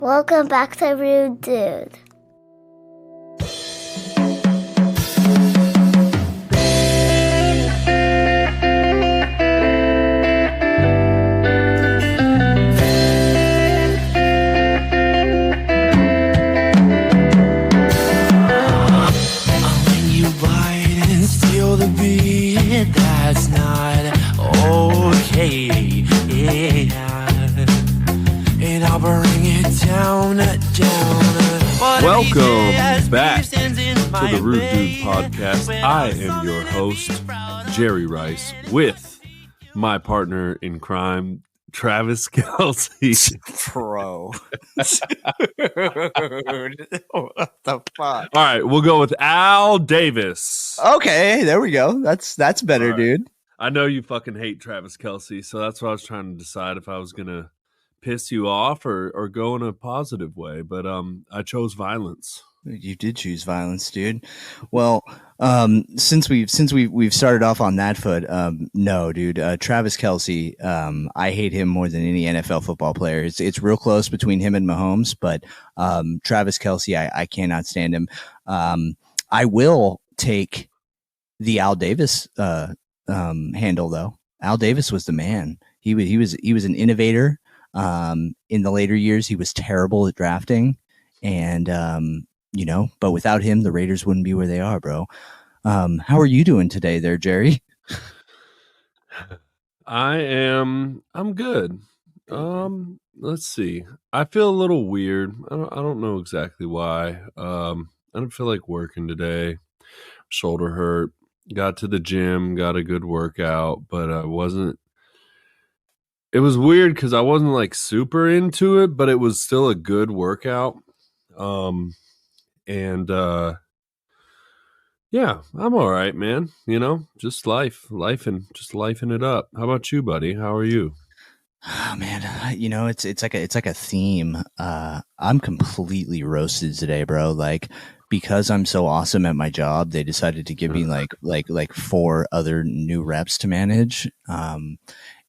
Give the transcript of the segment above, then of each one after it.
Welcome back to Rude Dude. That's not okay. And I'll bring it down. Welcome back to the Rude Dude Podcast. I am your host, Jerry Rice, with my partner in crime, Travis Kelsey. Bro. What the fuck? All right, we'll go with Al Davis. Okay, there we go. That's better, Right. dude. I know you fucking hate Travis Kelsey, so that's what I was trying to decide if I was gonna piss you off or go in a positive way. But I chose violence. You did choose violence, dude. Well, since we've started off on that foot, no, dude. Travis Kelsey, I hate him more than any NFL football player. It's real close between him and Mahomes, but Travis Kelsey, I cannot stand him. I will take the Al Davis handle though. Al Davis was the man. He was an innovator. In the later years, he was terrible at drafting, and but without him, the Raiders wouldn't be where they are, bro. How are you doing today there, Jerry? I'm good. Let's see. I feel a little weird. I don't know exactly why. I don't feel like working today. Shoulder hurt. Got to the gym, got a good workout, but I wasn't. It was weird because I wasn't like super into it, but it was still a good workout. Yeah, I'm all right, man. Just life and just lifing it up. How about you, buddy? How are you? Oh man, it's like a theme. I'm completely roasted today, bro. Like, because I'm so awesome at my job, they decided to give me like 4 other new reps to manage.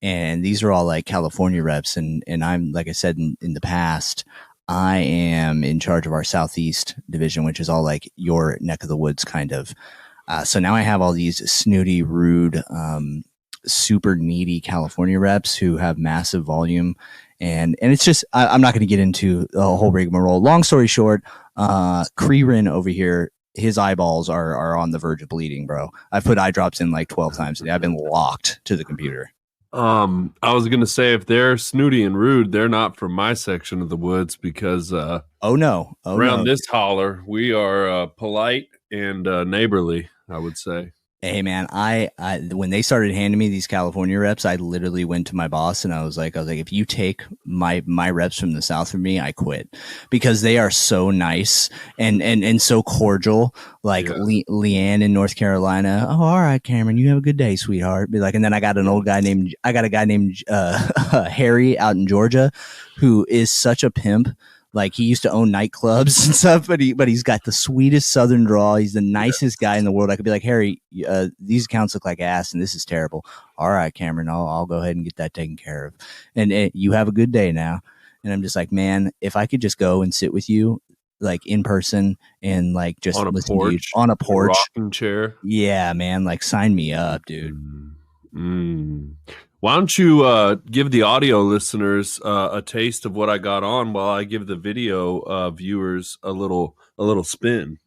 And these are all like California reps, and I'm, like I said in the past, I am in charge of our Southeast division, which is all like your neck of the woods kind of. So now I have all these snooty, rude, super needy California reps who have massive volume, and it's just I'm not going to get into the whole rigmarole. Long story short, Creerin over here, his eyeballs are on the verge of bleeding, bro. I've put eye drops in like 12 times today. I've been locked to the computer. I was gonna say, if they're snooty and rude, they're not from my section of the woods, because around this holler we are polite and neighborly, I would say. Hey man, I when they started handing me these California reps, I literally went to my boss and I was like, if you take my reps from the South from me, I quit, because they are so nice and so cordial. Like, yeah. Leanne in North Carolina. Oh, all right, Cameron, you have a good day, sweetheart. Be like, and then I got a guy named Harry out in Georgia, who is such a pimp. Like, he used to own nightclubs and stuff, but he's got the sweetest Southern drawl. He's the nicest guy in the world. I could be like, Harry, these accounts look like ass, and this is terrible. All right, Cameron, I'll go ahead and get that taken care of. And you have a good day now. And I'm just like, man, if I could just go and sit with you, like, in person, and like just on a listen porch, to you on a porch, rocking chair. Yeah, man, like, sign me up, dude. Why don't you give the audio listeners a taste of what I got on, while I give the video viewers a little spin?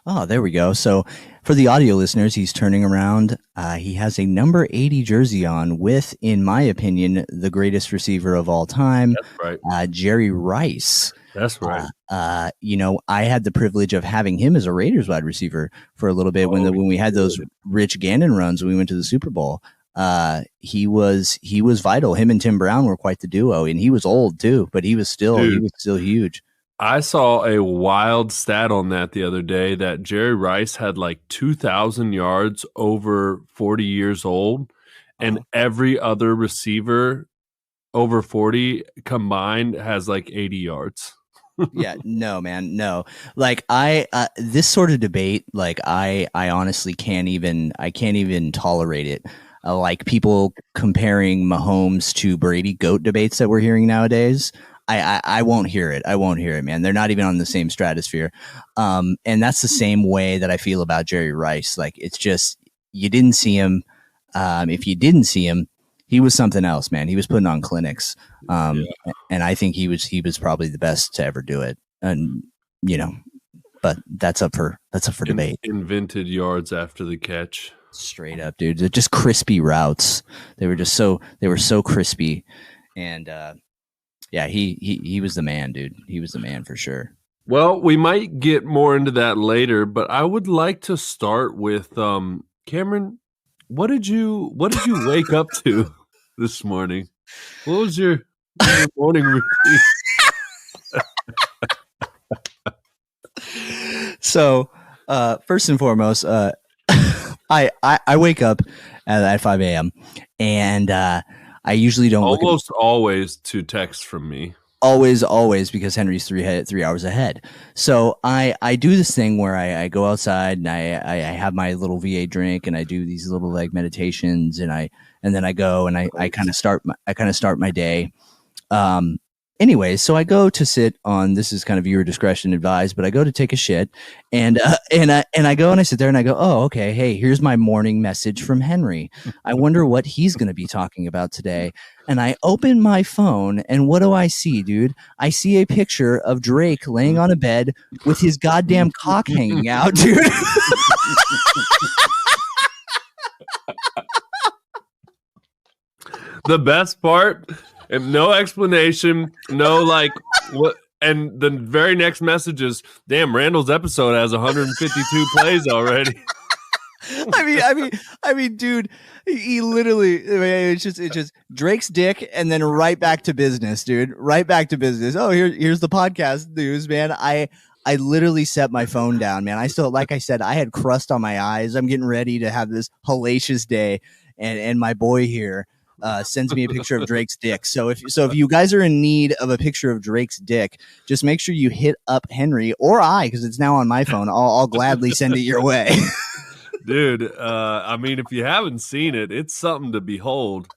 Oh, there we go. So for the audio listeners, he's turning around. He has a number 80 jersey on with, in my opinion, the greatest receiver of all time. That's right. Jerry Rice. That's right. I had the privilege of having him as a Raiders wide receiver for a little bit when we had those Rich Gannon runs when we went to the Super Bowl. He was vital. Him and Tim Brown were quite the duo, and he was old too, but he was still huge. I saw a wild stat on that the other day, that Jerry Rice had like 2,000 yards over 40 years old, and every other receiver over 40 combined has like 80 yards. Yeah, no, man, no. Like, this sort of debate, like, I honestly can't even tolerate it. Like, people comparing Mahomes to Brady GOAT debates that we're hearing nowadays. I won't hear it. I won't hear it, man. They're not even on the same stratosphere. And that's the same way that I feel about Jerry Rice. Like, it's just, you didn't see him. If you didn't see him, he was something else, man. He was putting on clinics. And I think he was probably the best to ever do it. And, you know, but that's up for debate. Invented yards after the catch. Straight up, dude. They're just crispy routes. They were so crispy. And, yeah, he was the man, dude. He was the man for sure. Well, we might get more into that later, but I would like to start with Cameron. What did you wake up to this morning? What was your morning routine? So, first and foremost, I wake up at 5 a.m. and I usually don't almost always to text from me. Always, because Henry's 3 hours ahead. So I do this thing where I go outside and I have my little V8 drink and I do these little like meditations and then I go and I kind of start my day. Anyways, so I go to sit on, this is kind of your discretion advised, but I go to take a shit and I go and I sit there and I go, oh, okay. Hey, here's my morning message from Henry. I wonder what he's going to be talking about today. And I open my phone and what do I see, dude? I see a picture of Drake laying on a bed with his goddamn cock hanging out, dude. The best part, and no explanation, no like what, and the very next message is, damn, Randall's episode has 152 plays already. I mean, dude, he literally, it's just Drake's dick and then right back to business, dude. Right back to business. Oh, here's the podcast news, man. I literally set my phone down, man. I still, like I said, I had crust on my eyes. I'm getting ready to have this hellacious day, and my boy here sends me a picture of Drake's dick. So if you guys are in need of a picture of Drake's dick, just make sure you hit up Henry or I, because it's now on my phone. I'll gladly send it your way. Dude, I mean, if you haven't seen it, it's something to behold.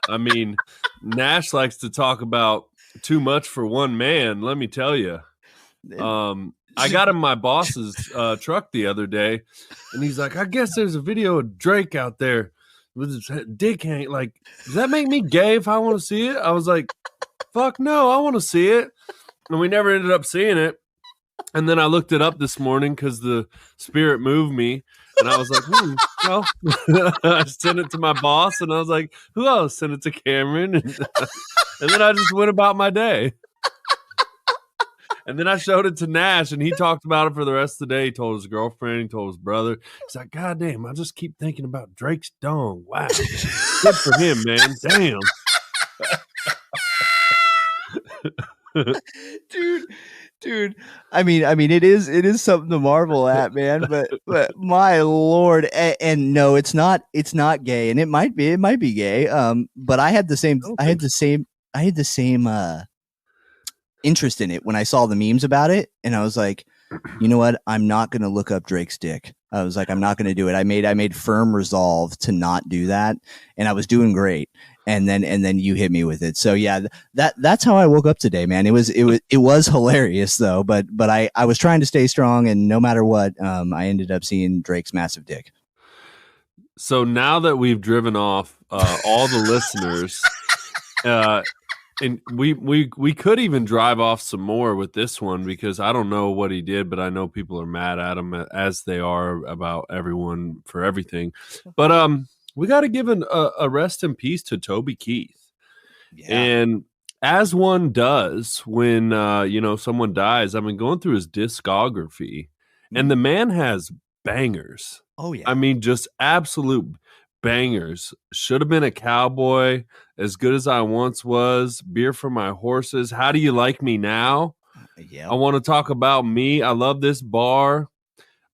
I mean, Nash likes to talk about too much for one man. Let me tell you. I got in my boss's truck the other day, and he's like, I guess there's a video of Drake out there with his dick hanging. Like, does that make me gay if I want to see it? I was like, fuck no, I want to see it. And we never ended up seeing it. And then I looked it up this morning because the spirit moved me. And I was like, well, I sent it to my boss, and I was like, who else? Sent it to Cameron. And then I just went about my day. And then I showed it to Nash, and he talked about it for the rest of the day. He told his girlfriend, he told his brother. He's like, God damn, I just keep thinking about Drake's dong. Wow. Good for him, man. Damn. Dude, I mean, it is something to marvel at, man. But my lord, and no, it's not gay, and it might be gay. But I had the same interest in it when I saw the memes about it, and I was like, you know what? I'm not going to look up Drake's dick. I was like, I'm not going to do it. I made firm resolve to not do that, and I was doing great. And then you hit me with it. So yeah, that's how I woke up today, man. It was hilarious though, but I was trying to stay strong, and no matter what, I ended up seeing Drake's massive dick. So now that we've driven off all the listeners, and we could even drive off some more with this one, because I don't know what he did, but I know people are mad at him, as they are about everyone for everything. But we got to give a rest in peace to Toby Keith. Yeah. And as one does when, someone dies, I've been going through his discography, and the man has bangers. Oh, yeah. I mean, just absolute bangers. Should have been a cowboy, As Good As I Once Was, Beer for My Horses, How Do You Like Me Now? Yeah. I Want to Talk About Me, I Love This Bar.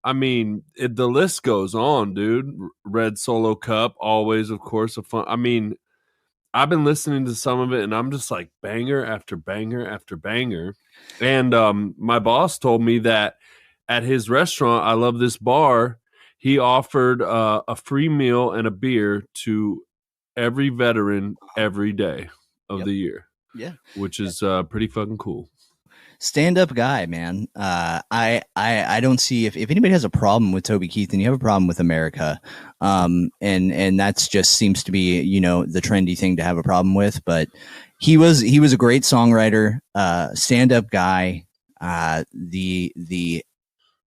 I mean, the list goes on, dude. Red Solo Cup, always, of course, a fun. I mean, I've been listening to some of it, and I'm just like banger after banger after banger. And my boss told me that at his restaurant, I Love This Bar, he offered a free meal and a beer to every veteran every day of the year. Yeah. which is pretty fucking cool. Stand-up guy, man. I don't see if anybody has a problem with Toby Keith, and you have a problem with America, and that's just seems to be the trendy thing to have a problem with. But he was a great songwriter, stand-up guy.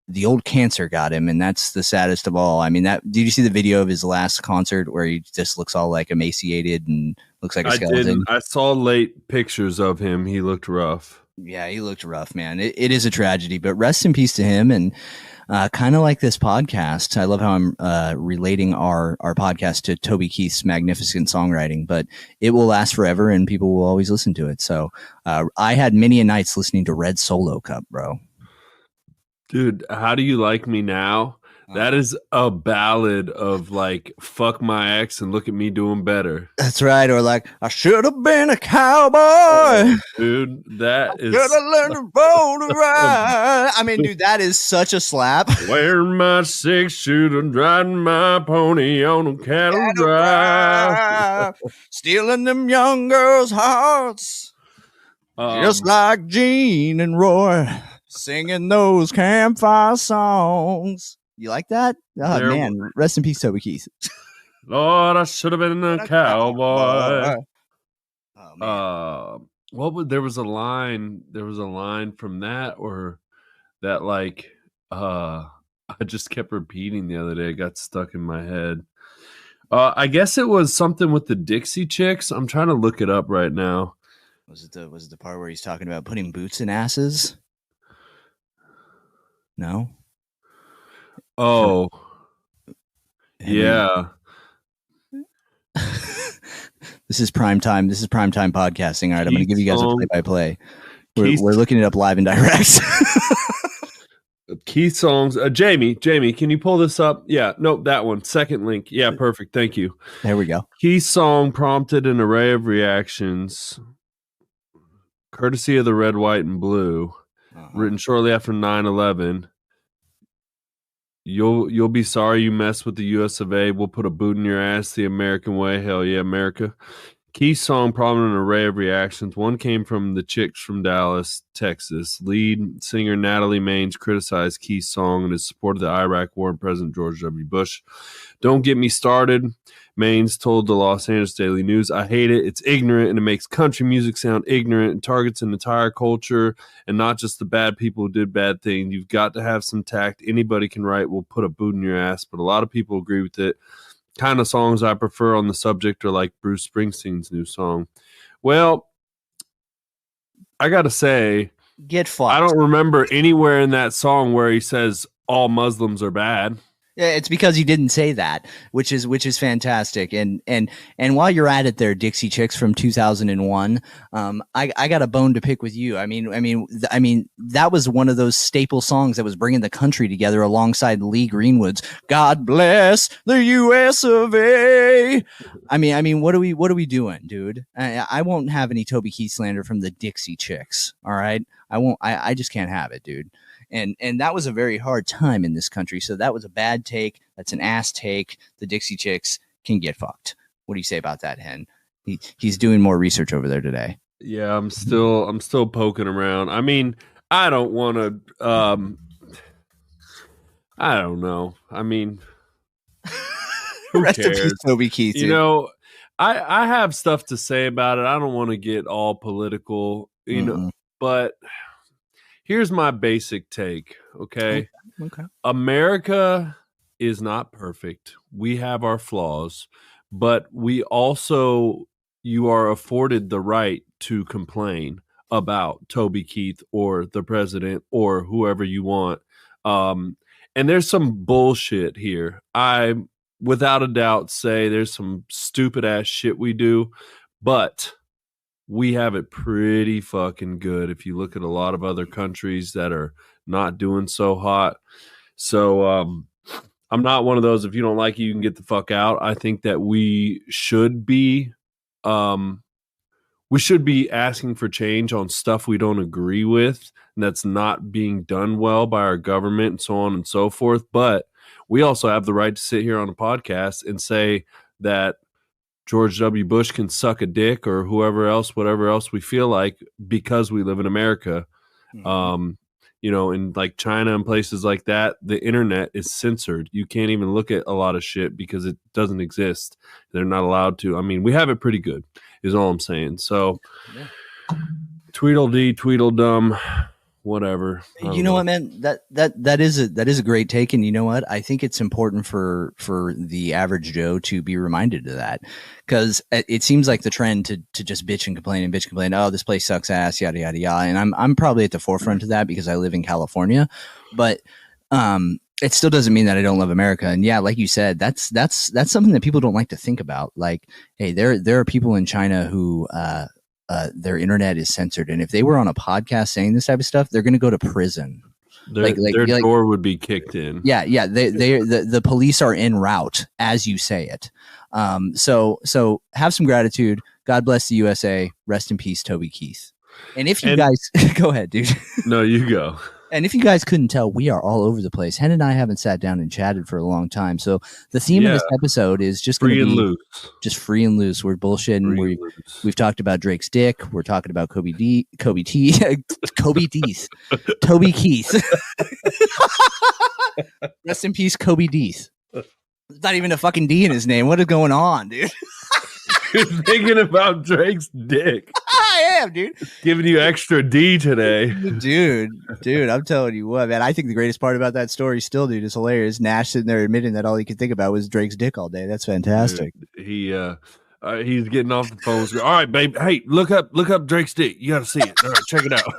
The old cancer got him, and that's the saddest of all. I mean, did you see the video of his last concert where he just looks all like emaciated and looks like a skeleton? I didn't. I saw late pictures of him. He looked rough. Yeah, he looked rough, man. It is a tragedy, but rest in peace to him. And kind of like this podcast, I love how I'm relating our podcast to Toby Keith's magnificent songwriting, but it will last forever and people will always listen to it. So I had many a nights listening to Red Solo Cup, bro. Dude, How Do You Like Me Now? That is a ballad of like, fuck my ex and look at me doing better. That's right. Or like, I should have been a cowboy. Dude, that is. Should have learned to roll to ride. I mean, dude, that is such a slap. Wearing my 6-shooter, driving my pony on a cattle drive. Stealing them young girls' hearts. Just like Gene and Roy. Singing those campfire songs. You like that? Oh, man. Rest in peace, Toby Keith. Lord, I should have been a cowboy. Oh, man. There was a line from that, or that like I just kept repeating the other day. It got stuck in my head. I guess it was something with the Dixie Chicks. I'm trying to look it up right now. Was it the part where he's talking about putting boots in asses? No. Oh, yeah. This is prime time. This is prime time podcasting. All right, I'm going to give you guys a play-by-play. We're looking it up live and direct. Keith songs. Jamie, can you pull this up? Yeah, nope, that one. Second link. Yeah, perfect. Thank you. There we go. Keith song prompted an array of reactions, courtesy of the Red, White, and Blue, written shortly after 9/11. You'll be sorry you messed with the US of A. We'll put a boot in your ass the American way. Hell yeah, America. Keith's song prompted an array of reactions. One came from the Chicks from Dallas, Texas. Lead singer Natalie Maines criticized Keith's song and his support of the Iraq War and President George W. Bush. Don't get me started, Maines told the Los Angeles Daily News. I hate it. It's ignorant, and it makes country music sound ignorant and targets an entire culture and not just the bad people who did bad things. You've got to have some tact. Anybody can write, will put a boot in your ass, but a lot of people agree with it. Kind of songs I prefer on the subject are like Bruce Springsteen's new song. Well, I got to say, get fucked. I don't remember anywhere in that song where he says all Muslims are bad. Yeah, it's because you didn't say that, which is fantastic. And while you're at it there, Dixie Chicks from 2001, I got a bone to pick with you. I mean, that was one of those staple songs that was bringing the country together alongside Lee Greenwood's "God Bless the U.S. of A." I mean, what are we doing, dude? I won't have any Toby Keith slander from the Dixie Chicks. All right, I won't. I just can't have it, dude. And that was a very hard time in this country. So that was a bad take. That's an ass take. The Dixie Chicks can get fucked. What do you say about that, Hen? He's doing more research over there today. Yeah, I'm still poking around. I mean, I don't want to. I don't know. I mean, who Rest cares? in peace, Toby Keith. You know, I have stuff to say about it. I don't want to get all political, you know, but here's my basic take, okay? America is not perfect. We have our flaws, but you are afforded the right to complain about Toby Keith or the president or whoever you want. And there's some bullshit here. I, without a doubt, say there's some stupid ass shit we do, but we have it pretty fucking good if you look at a lot of other countries that are not doing so hot. So I'm not one of those, if you don't like it, you can get the fuck out. I think that we should be asking for change on stuff we don't agree with and that's not being done well by our government and so on and so forth. But we also have the right to sit here on a podcast and say that George W. Bush can suck a dick or whoever else, whatever else we feel like, because we live in America. You know, in like China and places like that, the internet is censored. You can't even look at a lot of shit because it doesn't exist. They're not allowed to. I mean, we have it pretty good, is all I'm saying. So, Tweedledee, Tweedledum, whatever. You know what, man? That is a great take, and you know what? I think it's important for the average Joe to be reminded of that, because it seems like the trend to just bitch and complain. Oh, this place sucks ass, yada yada yada. And I'm probably at the forefront of that because I live in California, but it still doesn't mean that I don't love America. And yeah, like you said, that's something that people don't like to think about. Like, hey, there are people in China who their internet is censored, and if they were on a podcast saying this type of stuff, they're going to go to prison. Their door would be kicked in. Yeah. The police are en route as you say it. So have some gratitude. God bless the USA. Rest in peace, Toby Keith. And if you guys go ahead, dude. No, you go. And if you guys couldn't tell, we are all over the place. Hen and I haven't sat down and chatted for a long time. So the theme of this episode is just going to be loose. Just free and loose. We're bullshitting. We've talked about Drake's dick. We're talking about Kobe Deeth. Toby Keith. Rest in peace, Kobe Deeth. There's not even a fucking D in his name. What is going on, dude? You're thinking about Drake's dick. I am, dude. Giving you extra D today. Dude, I'm telling you what, man. I think the greatest part about that story still, dude, is hilarious. Nash sitting there admitting that all he could think about was Drake's dick all day. That's fantastic. Dude, he's getting off the phone. All right, babe. Hey, look up Drake's dick. You got to see it. All right, check it out.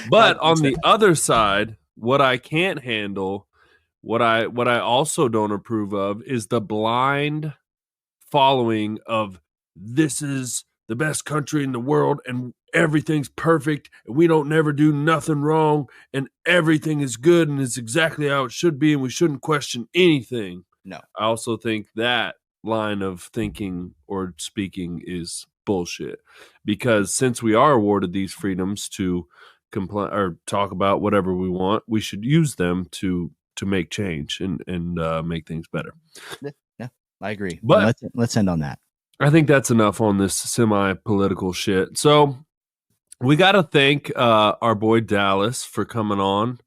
But on the other side, what I can't handle, what I also don't approve of, is the blind following of, this is the best country in the world and everything's perfect and we don't never do nothing wrong and everything is good and it's exactly how it should be and we shouldn't question anything. No. I also think that line of thinking or speaking is bullshit, because since we are awarded these freedoms to complain or talk about whatever we want, we should use them to make change and make things better. Yeah, I agree. But let's end on that. I think that's enough on this semi-political shit. So we got to thank our boy Dallas for coming on.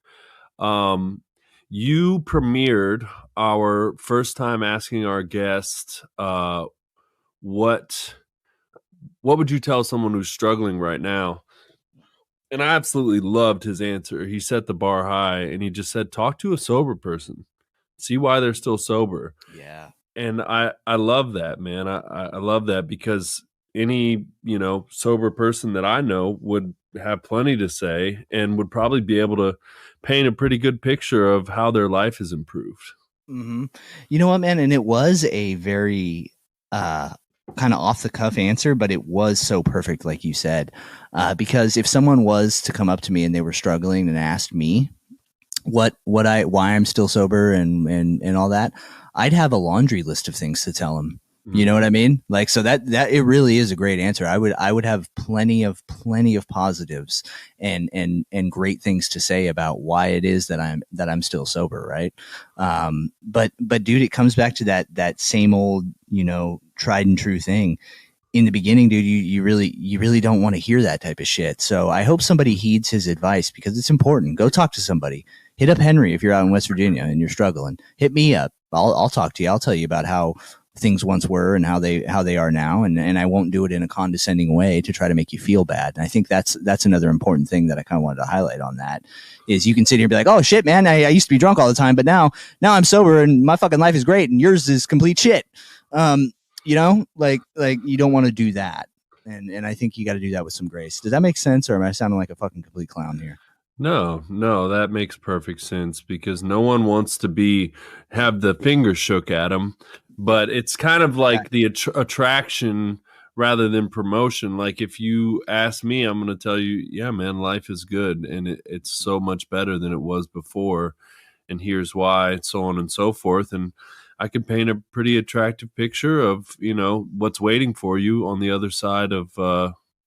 You premiered our first time asking our guest, what would you tell someone who's struggling right now? And I absolutely loved his answer. He set the bar high, and he just said, talk to a sober person. See why they're still sober. Yeah. And I love that, man. I love that, because any, sober person that I know would have plenty to say and would probably be able to paint a pretty good picture of how their life has improved. Mm-hmm. You know what, man? And it was a very kind of off the cuff answer, but it was so perfect, like you said, because if someone was to come up to me and they were struggling and asked me why I'm still sober and all that, I'd have a laundry list of things to tell them. You know what I mean? Like, so that it really is a great answer. I would have plenty of positives and great things to say about why it is that I'm still sober. Right. But dude, it comes back to that same old, tried and true thing. In the beginning, dude, you really don't want to hear that type of shit. So I hope somebody heeds his advice, because it's important. Go talk to somebody. Hit up Henry if you're out in West Virginia and you're struggling. Hit me up. I'll talk to you. I'll tell you about how things once were and how they are now, and I won't do it in a condescending way to try to make you feel bad. And I think that's another important thing that I kind of wanted to highlight on that, is you can sit here and be like, oh shit, man, I used to be drunk all the time, but now I'm sober and my fucking life is great and yours is complete shit. Like you don't want to do that. And I think you got to do that with some grace. Does that make sense, or am I sounding like a fucking complete clown here? No, that makes perfect sense, because no one wants to have the finger shook at them, but it's kind of like the attraction rather than promotion. Like, if you ask me, I'm going to tell you, yeah, man, life is good and it's so much better than it was before. And here's why, so on and so forth. And I can paint a pretty attractive picture of, what's waiting for you on the other side of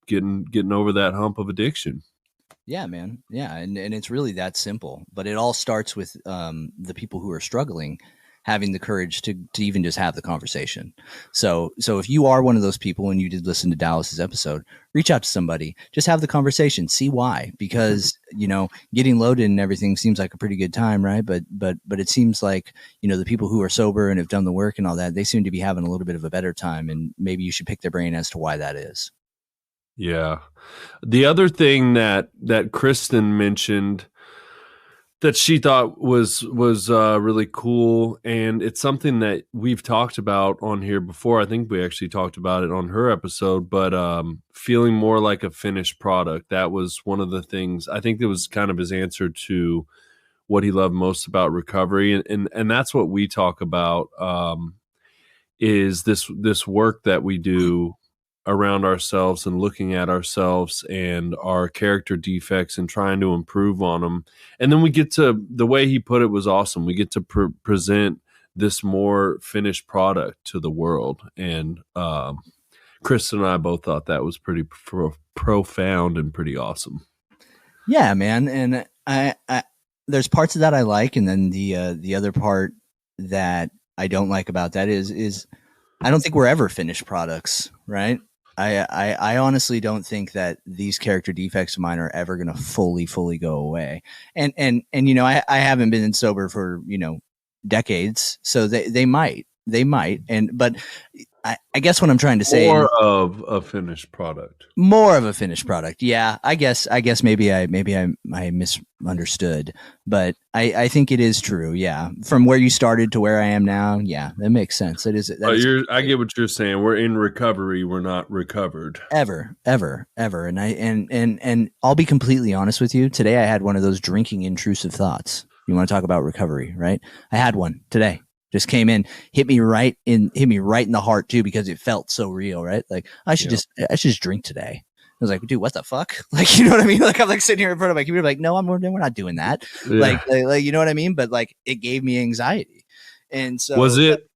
getting over that hump of addiction. Yeah, man. Yeah. And it's really that simple, but it all starts with the people who are struggling having the courage to even just have the conversation. So if you are one of those people and you did listen to Dallas's episode, reach out to somebody, just have the conversation, see why, because, you know, getting loaded and everything seems like a pretty good time, right? But it seems like, you know, the people who are sober and have done the work and all that, they seem to be having a little bit of a better time, and maybe you should pick their brain as to why that is. Yeah. The other thing that Kristen mentioned that she thought was really cool, and it's something that we've talked about on here before. I think we actually talked about it on her episode, but feeling more like a finished product. That was one of the things. I think that was kind of his answer to what he loved most about recovery, and that's what we talk about. Is this work that we do around ourselves and looking at ourselves and our character defects and trying to improve on them. And then we get to, the way he put it was awesome, we get to present this more finished product to the world. And Kristen and I both thought that was pretty profound and pretty awesome. Yeah, man. And I there's parts of that I like, and then the other part that I don't like about that is I don't think we're ever finished products, right? I honestly don't think that these character defects of mine are ever going to fully go away. And you know, I haven't been sober for, you know, decades, so they might. But I guess what I'm trying to say, more of a finished product. More of a finished product. Yeah, I guess maybe I misunderstood, but I think it is true. Yeah, from where you started to where I am now, yeah, that makes sense. It is. I get what you're saying. We're in recovery. We're not recovered. Ever. And I'll be completely honest with you. Today I had one of those drinking intrusive thoughts. You want to talk about recovery, right? I had one today. Just came in, hit me right in the heart too, because it felt so real, right? Like I should just drink today. I was like, dude, what the fuck? Like, you know what I mean? Like I'm like sitting here in front of my computer, like, no, we're not doing that. Yeah. Like, you know what I mean? But like, it gave me anxiety. And so was it?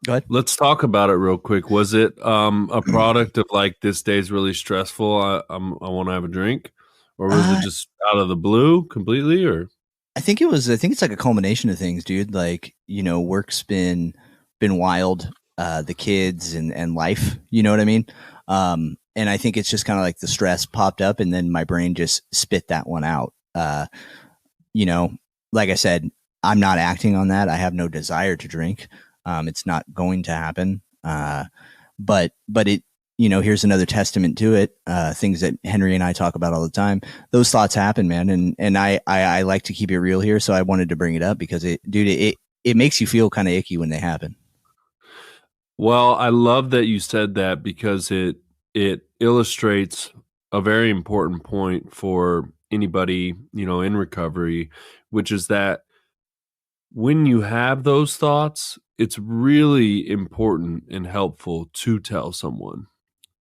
Go ahead. Let's talk about it real quick. Was it a product of like, this day's really stressful, I want to have a drink, or was it just out of the blue completely? Or I think it's like a culmination of things, dude. Like, you know, work's been wild, the kids and life, you know what I mean? And I think it's just kind of like the stress popped up and then my brain just spit that one out. You know, like I said, I'm not acting on that. I have no desire to drink. It's not going to happen. But it, you know, here's another testament to it. Things that Henry and I talk about all the time. Those thoughts happen, man. And I like to keep it real here. So I wanted to bring it up because it makes you feel kind of icky when they happen. Well, I love that you said that because it illustrates a very important point for anybody, you know, in recovery, which is that when you have those thoughts, it's really important and helpful to tell someone.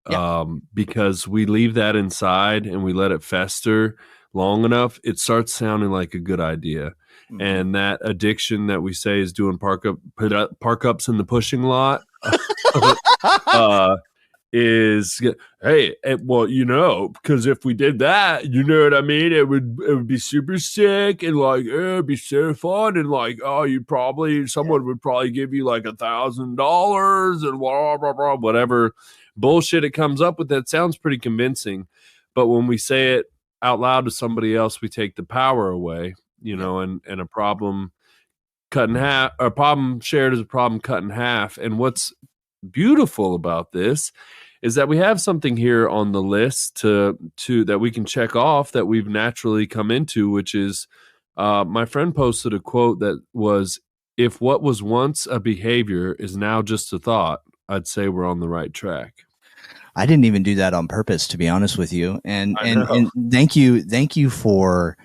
Yeah. Because we leave that inside and we let it fester long enough, it starts sounding like a good idea. Mm-hmm. And that addiction that we say is doing park ups in the pushing lot is, hey, well, you know, because if we did that, you know what I mean, it would be super sick and like it'd be so fun and like, oh, someone would probably give you like $1,000 and blah blah blah, whatever bullshit it comes up with. That sounds pretty convincing, but when we say it out loud to somebody else, we take the power away, you know. And a problem cut in half, a problem shared is a problem cut in half. And what's beautiful about this is that we have something here on the list to that we can check off that we've naturally come into, which is my friend posted a quote that was, if what was once a behavior is now just a thought, I'd say we're on the right track. I didn't even do that on purpose, to be honest with you. And thank you for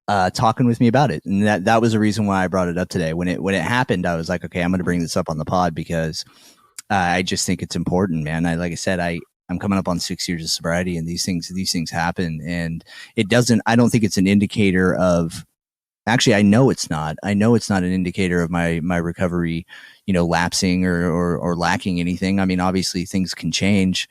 talking with me about it. And that was the reason why I brought it up today. When it happened, I was like, okay, I'm going to bring this up on the pod because I just think it's important, man. Like I said, I'm coming up on 6 years of sobriety, and these things happen, and I don't think it's an indicator of. Actually, I know it's not. I know it's not an indicator of my recovery, you know, lapsing or lacking anything. I mean, obviously things can change,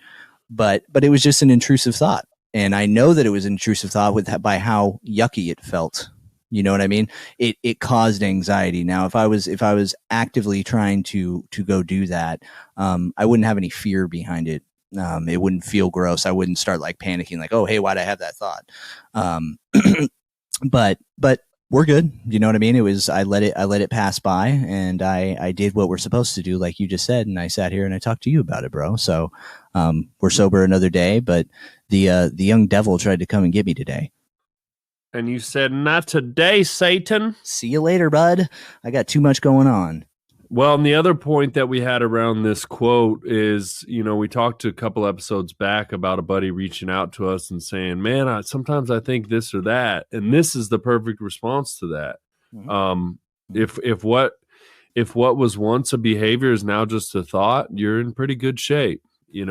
but it was just an intrusive thought. And I know that it was an intrusive thought by how yucky it felt You know what I mean? It caused anxiety. Now, if I was actively trying to go do that, I wouldn't have any fear behind it. It wouldn't feel gross. I wouldn't start like panicking, like, oh, hey, why'd I have that thought? But we're good. You know what I mean? It was, I let it pass by, and I did what we're supposed to do, like you just said. And I sat here and I talked to you about it, bro. So, we're sober another day, but the young devil tried to come and get me today. And you said, not today, Satan. See you later, bud. I got too much going on. Well, and the other point that we had around this quote is, we talked a couple episodes back about a buddy reaching out to us and saying, man, sometimes I think this or that. And this is the perfect response to that. Mm-hmm. If what was once a behavior is now just a thought, you're in pretty good shape. We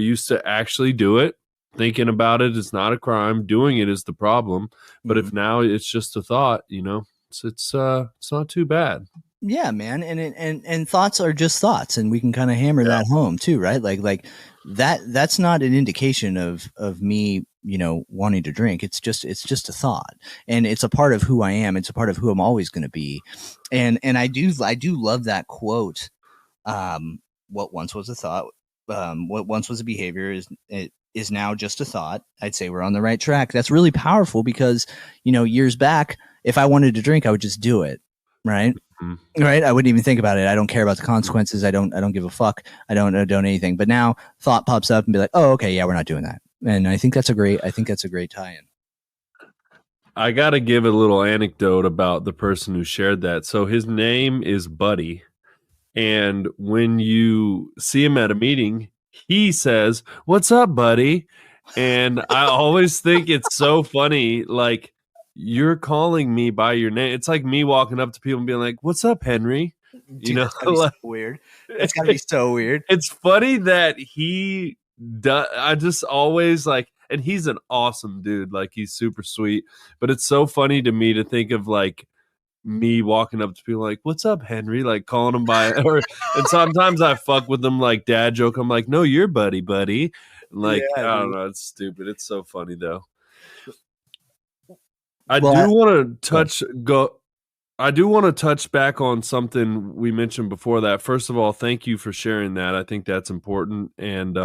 used to actually do it. Thinking about it is not a crime. Doing it is the problem. But if now it's just a thought, it's not too bad. Yeah, man. And thoughts are just thoughts, and we can kind of hammer that home too, right? Like that's not an indication of me, wanting to drink. It's just a thought, and it's a part of who I am. It's a part of who I'm always going to be. And I do love that quote. What once was a thought, what once was a behavior is now just a thought. I'd say we're on the right track. That's really powerful because, years back, if I wanted to drink, I would just do it. Right. Mm-hmm. Right. I wouldn't even think about it. I don't care about the consequences. I don't give a fuck. I don't anything. But now thought pops up and be like, oh, okay, yeah, we're not doing that. And I think that's a great tie-in. I got to give a little anecdote about the person who shared that. So his name is Buddy. And when you see him at a meeting, he says, "What's up, buddy?" And I always think it's so funny. Like, you're calling me by your name. It's like me walking up to people and being like, "What's up, Henry?" Dude, that's gotta be so weird. It's gotta be so weird. It's funny that he does. I just always like, and he's an awesome dude. Like, he's super sweet. But it's so funny to me to think of like me walking up to people like, "What's up, Henry?" Like calling him by, and sometimes I fuck with them like dad joke. I'm like, "No, you're buddy. Like, I don't know. It's stupid. It's so funny though. I do want to touch back on something we mentioned before that. First of all, thank you for sharing that. I think that's important. And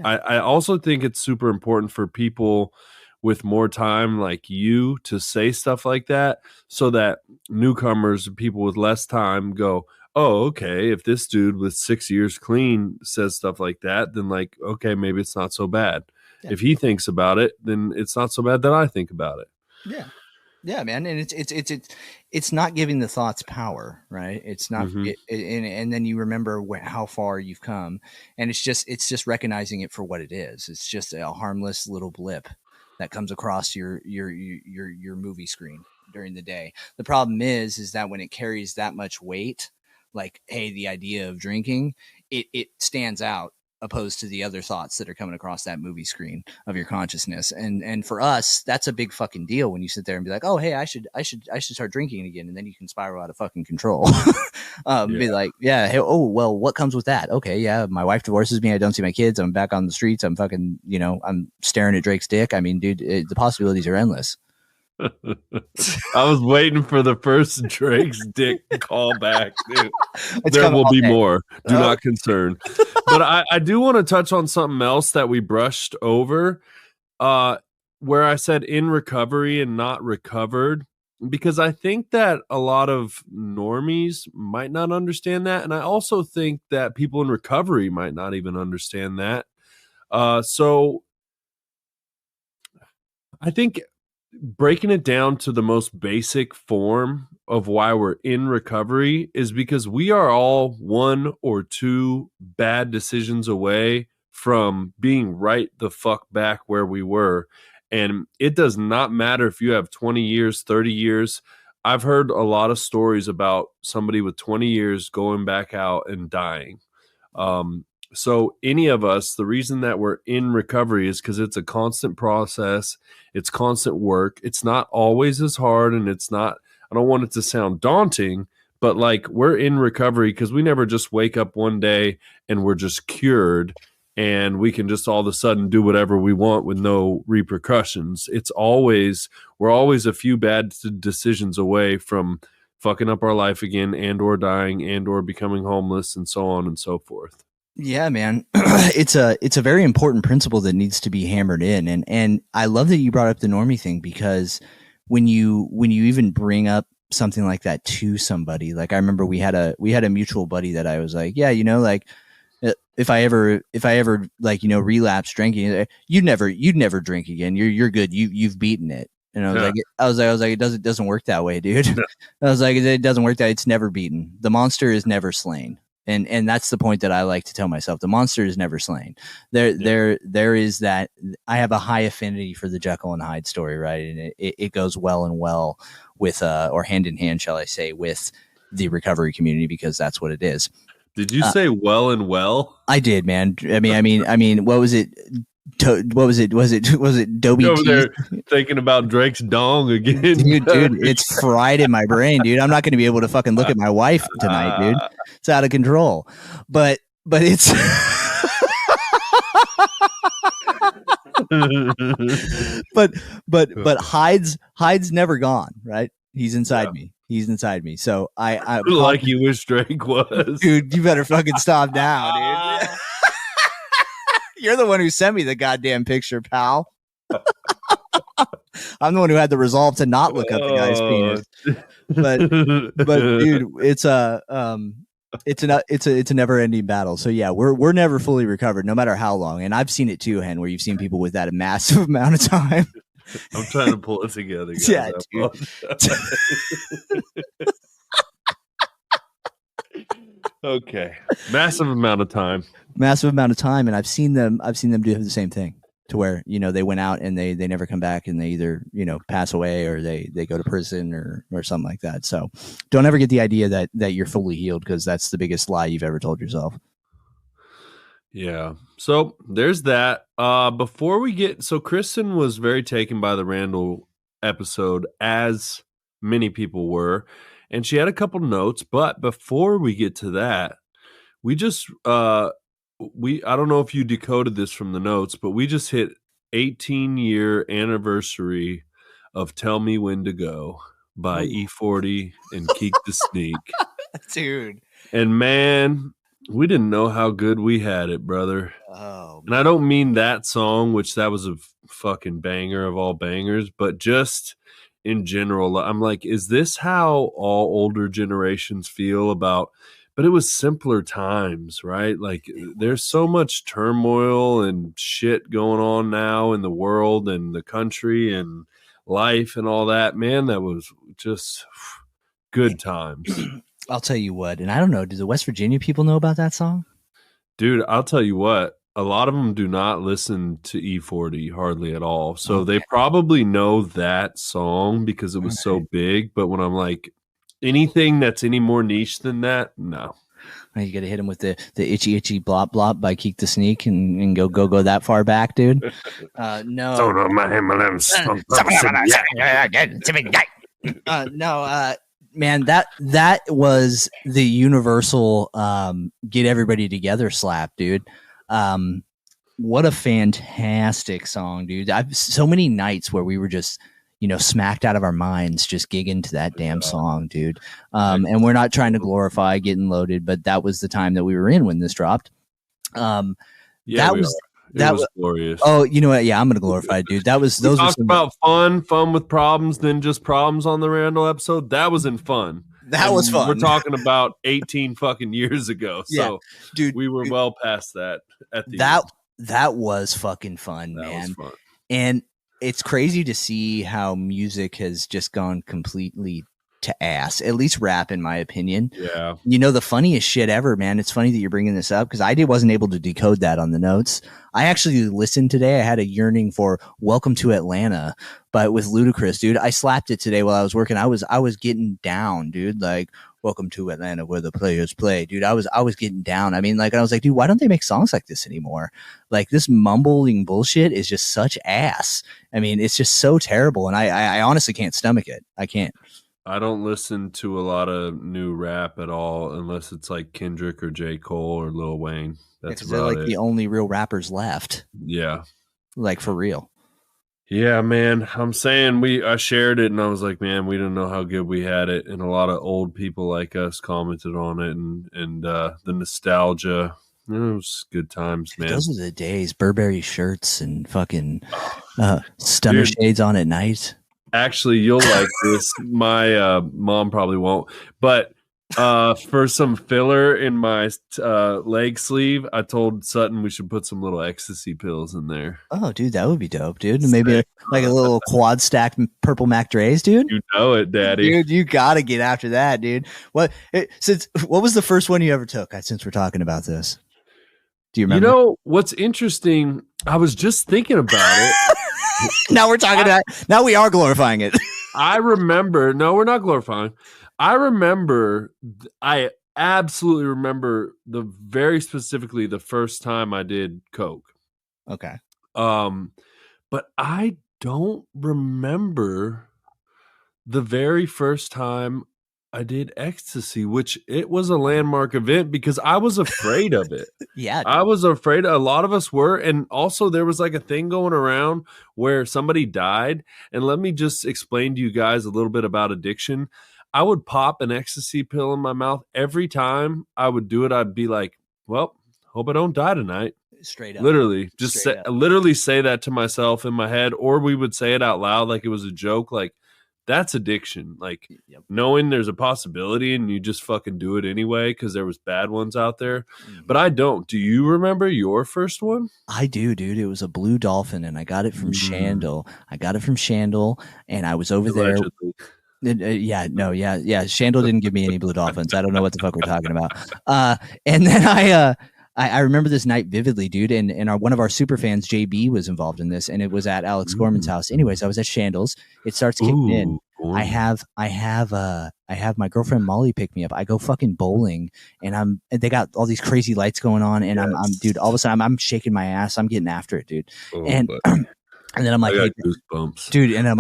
I also think it's super important for people with more time like you to say stuff like that so that newcomers and people with less time go, oh, okay, if this dude with 6 years clean says stuff like that, then like, okay, maybe it's not so bad. Yeah. If he thinks about it, then it's not so bad that I think about it. Yeah. Yeah, man. And it's not giving the thoughts power, right? It's not, and then you remember how far you've come, and it's just recognizing it for what it is. It's just a harmless little blip that comes across your movie screen during the day. The problem is that when it carries that much weight, like, hey, the idea of drinking, it stands out opposed to the other thoughts that are coming across that movie screen of your consciousness. And for us, that's a big fucking deal when you sit there and be like, oh, hey, I should start drinking again. And then you can spiral out of fucking control. Be like, yeah, hey, oh, well, what comes with that? Okay. Yeah. My wife divorces me. I don't see my kids. I'm back on the streets. I'm fucking, I'm staring at Drake's dick. I mean, dude, the possibilities are endless. I was waiting for the first Drake's dick call back, dude. There will be more. Do not concern. But I do want to touch on something else that we brushed over, where I said in recovery and not recovered, because I think that a lot of normies might not understand that. And I also think that people in recovery might not even understand that. So I think breaking it down to the most basic form of why we're in recovery is because we are all one or two bad decisions away from being right the fuck back where we were. And it does not matter if you have 20 years, 30 years. I've heard a lot of stories about somebody with 20 years going back out and dying. So any of us, the reason that we're in recovery is because it's a constant process. It's constant work. It's not always as hard, and it's not, I don't want it to sound daunting, but like we're in recovery because we never just wake up one day and we're just cured and we can just all of a sudden do whatever we want with no repercussions. We're always a few bad decisions away from fucking up our life again, and or dying, and or becoming homeless, and so on and so forth. Yeah, man. It's a very important principle that needs to be hammered in. And I love that you brought up the normie thing, because when you even bring up something like that to somebody, like I remember we had a mutual buddy that I was like, yeah, like if I ever like, relapse drinking, you'd never drink again. You're good. You've beaten it. And I was like, it doesn't work that way, dude. I was like, it doesn't work that. It's never beaten. The monster is never slain. And that's the point that I like to tell myself. The monster is never slain. There is that. I have a high affinity for the Jekyll and Hyde story, right? And it goes well and well with, or hand in hand, shall I say, with the recovery community, because that's what it is. Did you say well and well? I did, man. I mean, what was it? Was it Dobie over there thinking about Drake's dong again? Dude, it's fried in my brain, dude. I'm not going to be able to fucking look at my wife tonight, dude. It's out of control. But it's but Hyde's never gone, right? He's inside me. He's inside me. So I like you wish Drake was. Dude, you better fucking stop now, dude. You're the one who sent me the goddamn picture, pal. I'm the one who had the resolve to not look up the guy's penis. But dude, it's a never-ending battle. So yeah, we're never fully recovered, no matter how long. And I've seen it too, Hen, where you've seen people with that massive amount of time. I'm trying to pull it together, guys. Yeah, dude. Okay, massive amount of time, and I've seen them do the same thing, to where they went out and they never come back, and they either pass away, or they go to prison, or something like that. So don't ever get the idea that you're fully healed, because that's the biggest lie you've ever told yourself. Yeah, so there's that. Before we get, so Kristen was very taken by the Randall episode, as many people were. And she had a couple notes, but before we get to that, we just I don't know if you decoded this from the notes, but we just hit 18-year anniversary of "Tell Me When to Go" by E40 and Keek the Sneak. Dude. And man, we didn't know how good we had it, brother. Oh. And I don't mean that song, which that was a fucking banger of all bangers, but just in general, I'm like, is this how all older generations feel about? But it was simpler times, right? Like, there's so much turmoil and shit going on now in the world and the country and life and all that. Man, that was just good times. I'll tell you what, and I don't know, do the West Virginia people know about that song? Dude, I'll tell you what. A lot of them do not listen to E40 hardly at all. So they probably know that song because it was so big. But when I'm like, anything that's any more niche than that, no. You got to hit him with the itchy itchy blop blop by Keek the Sneak and go that far back, dude. No. No. Man, that was the universal get everybody together slap, dude. What a fantastic song, dude. I've so many nights where we were just, smacked out of our minds, just gigging to that damn song, dude. And we're not trying to glorify getting loaded, but that was the time that we were in when this dropped. That was glorious. Oh, you know what? Yeah, I'm going to glorify it, dude. Those we talked about fun with problems, then just problems on the Randall episode. That wasn't fun. That was fun. We're talking about 18 fucking years ago. So, yeah, dude, we were well past that at the end. That was fucking fun, man. Was fun. And it's crazy to see how music has just gone completely to ass, at least rap, in my opinion. Yeah. The funniest shit ever, man. It's funny that you're bringing this up because I wasn't able to decode that on the notes. I actually listened today. I had a yearning for "Welcome to Atlanta," but with Ludacris, dude. I slapped it today while I was working. I was getting down, dude. Like, "Welcome to Atlanta, where the players play," dude. I was getting down. I mean, like, I was like, dude, why don't they make songs like this anymore? Like, this mumbling bullshit is just such ass. I mean, it's just so terrible, and I honestly can't stomach it. I can't. I don't listen to a lot of new rap at all unless it's like Kendrick or J. Cole or Lil Wayne. That's Because they're about like it. the only real rappers left. Yeah. Like for real. Yeah, man. I'm saying I shared it and I was like, man, we didn't know how good we had it. And a lot of old people like us commented on it and the nostalgia. It was good times, man. Those are the days. Burberry shirts and fucking stunner shades on at night. Actually, you'll like this. My mom probably won't. But for some filler in my leg sleeve, I told Sutton we should put some little ecstasy pills in there. Oh, dude, that would be dope, dude. Maybe like a little quad stack purple Mac Dre's, dude. You know it, Daddy. Dude, you gotta get after that, dude. What was the first one you ever took? Since we're talking about this, do you remember? You know what's interesting? I was just thinking about it. Now we're talking about. Now we are glorifying it. I remember. No, we're not glorifying. I remember. I absolutely remember very specifically the first time I did coke. Okay. But I don't remember the very first time I did ecstasy, which it was a landmark event because I was afraid of it. Yeah, dude. I was afraid. A lot of us were. And also there was like a thing going around where somebody died. And let me just explain to you guys a little bit about addiction. I would pop an ecstasy pill in my mouth every time I would do it. I'd be like, well, hope I don't die tonight. Straight up. Literally, just literally say that to myself in my head, or we would say it out loud like it was a joke. Like, that's addiction. Like, knowing there's a possibility and you just fucking do it anyway because there was bad ones out there. Mm-hmm. But I don't. Do you remember your first one? I do, dude. It was a Blue Dolphin, and I got it from Shandle. And I was over there. Shandle didn't give me any Blue Dolphins. I don't know what the fuck we're talking about. And then I remember this night vividly, dude. And one of our super fans, JB, was involved in this, and it was at Alex Gorman's house. Anyways, I was at Shandle's. It starts kicking in. I have my girlfriend Molly pick me up. I go fucking bowling, and they got all these crazy lights going on, and I'm dude. All of a sudden, I'm shaking my ass. I'm getting after it, dude. And then I'm like, hey, dude, and I'm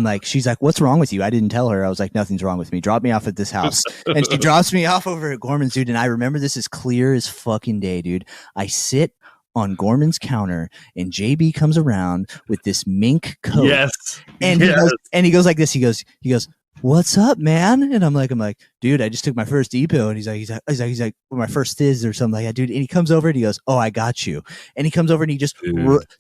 like, she's like, what's wrong with you? I didn't tell her. I was like, nothing's wrong with me. Drop me off at this house. And she drops me off over at Gorman's, dude. And I remember this as clear as fucking day, dude. I sit on Gorman's counter and JB comes around with this mink coat. Yes. And he goes like this. He goes, what's up, man? And I'm like, dude, I just took my first E-pill. And he's like, well, my first Thiz or something like that, dude. And he comes over and he goes, oh, I got you. And he comes over and he just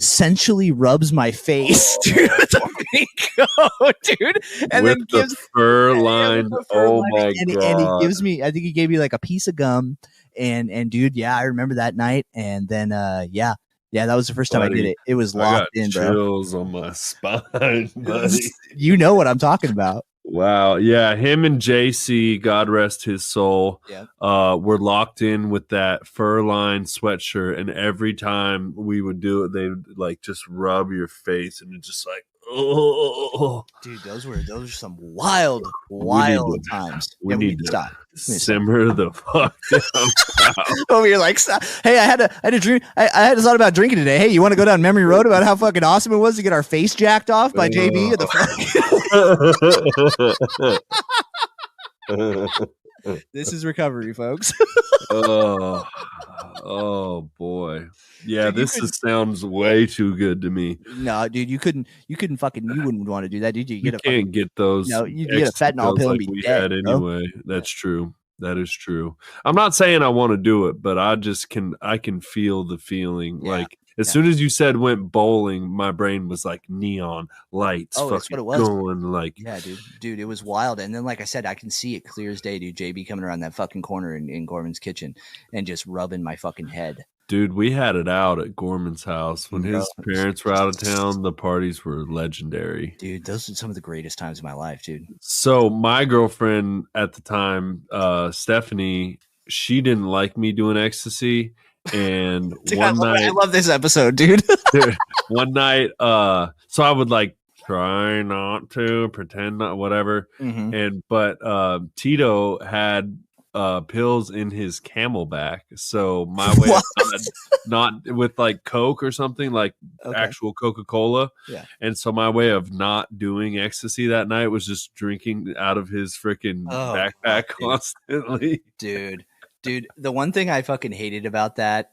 sensually rubs my face, dude, with a pink coat, dude. And with then gives the fur line. Oh my God. And he gives me, I think he gave me like a piece of gum. And dude, yeah, I remember that night. And then, yeah, that was the first time I did it. It was locked in, bro. Chills on my spine, buddy. You know what I'm talking about. Wow. Yeah. Him and JC, God rest his soul, were locked in with that fur line sweatshirt. And every time we would do it, they would like just rub your face and it's just like, oh, dude, those were some wild times. We need to stop. Simmer the fuck down. Oh, you're like, hey, I had a dream. I had a thought about drinking today. Hey, you want to go down memory road about how fucking awesome it was to get our face jacked off by JB at the This is recovery, folks. Oh boy. Yeah, dude, sounds way too good to me. No, dude, you wouldn't want to do that, dude. You can't get those. No, you get a fentanyl pill and be dead. Anyway, that's true. That is true. I'm not saying I want to do it, but I can feel the feeling. Yeah. Like as soon as you said went bowling, my brain was like neon lights. Oh, that's what it was. Going like, yeah, dude, it was wild. And then, like I said, I can see it clear as day, dude. JB coming around that fucking corner in Gorman's kitchen and just rubbing my fucking head. Dude, we had it out at Gorman's house when his parents were out of town. The parties were legendary. Dude, those are some of the greatest times of my life, dude. So my girlfriend at the time, Stephanie, she didn't like me doing ecstasy. And dude, I love this episode, dude. One night, so I would like try not to pretend not whatever. Mm-hmm. But Tito had pills in his Camelback. So my way of not with like Coke or something like actual Coca-Cola. Yeah. And so my way of not doing ecstasy that night was just drinking out of his freaking backpack constantly. Dude, the one thing I fucking hated about that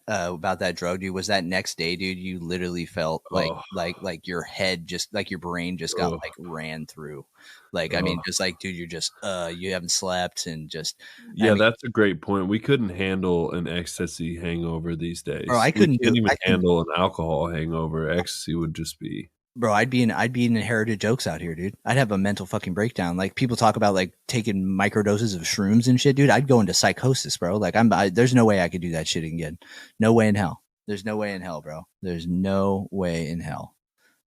drug, dude, was that next day, dude, you literally felt like your head just like your brain just got like ran through. Like, I mean, just like, dude, you're just you haven't slept and just that's a great point. We couldn't handle an ecstasy hangover these days. Bro, I couldn't even handle an alcohol hangover. Ecstasy would just be. Bro, I'd be in inherited jokes out here, dude. I'd have a mental fucking breakdown. Like people talk about like taking microdoses of shrooms and shit, dude. I'd go into psychosis, bro. Like there's no way I could do that shit again. No way in hell. There's no way in hell, bro. There's no way in hell.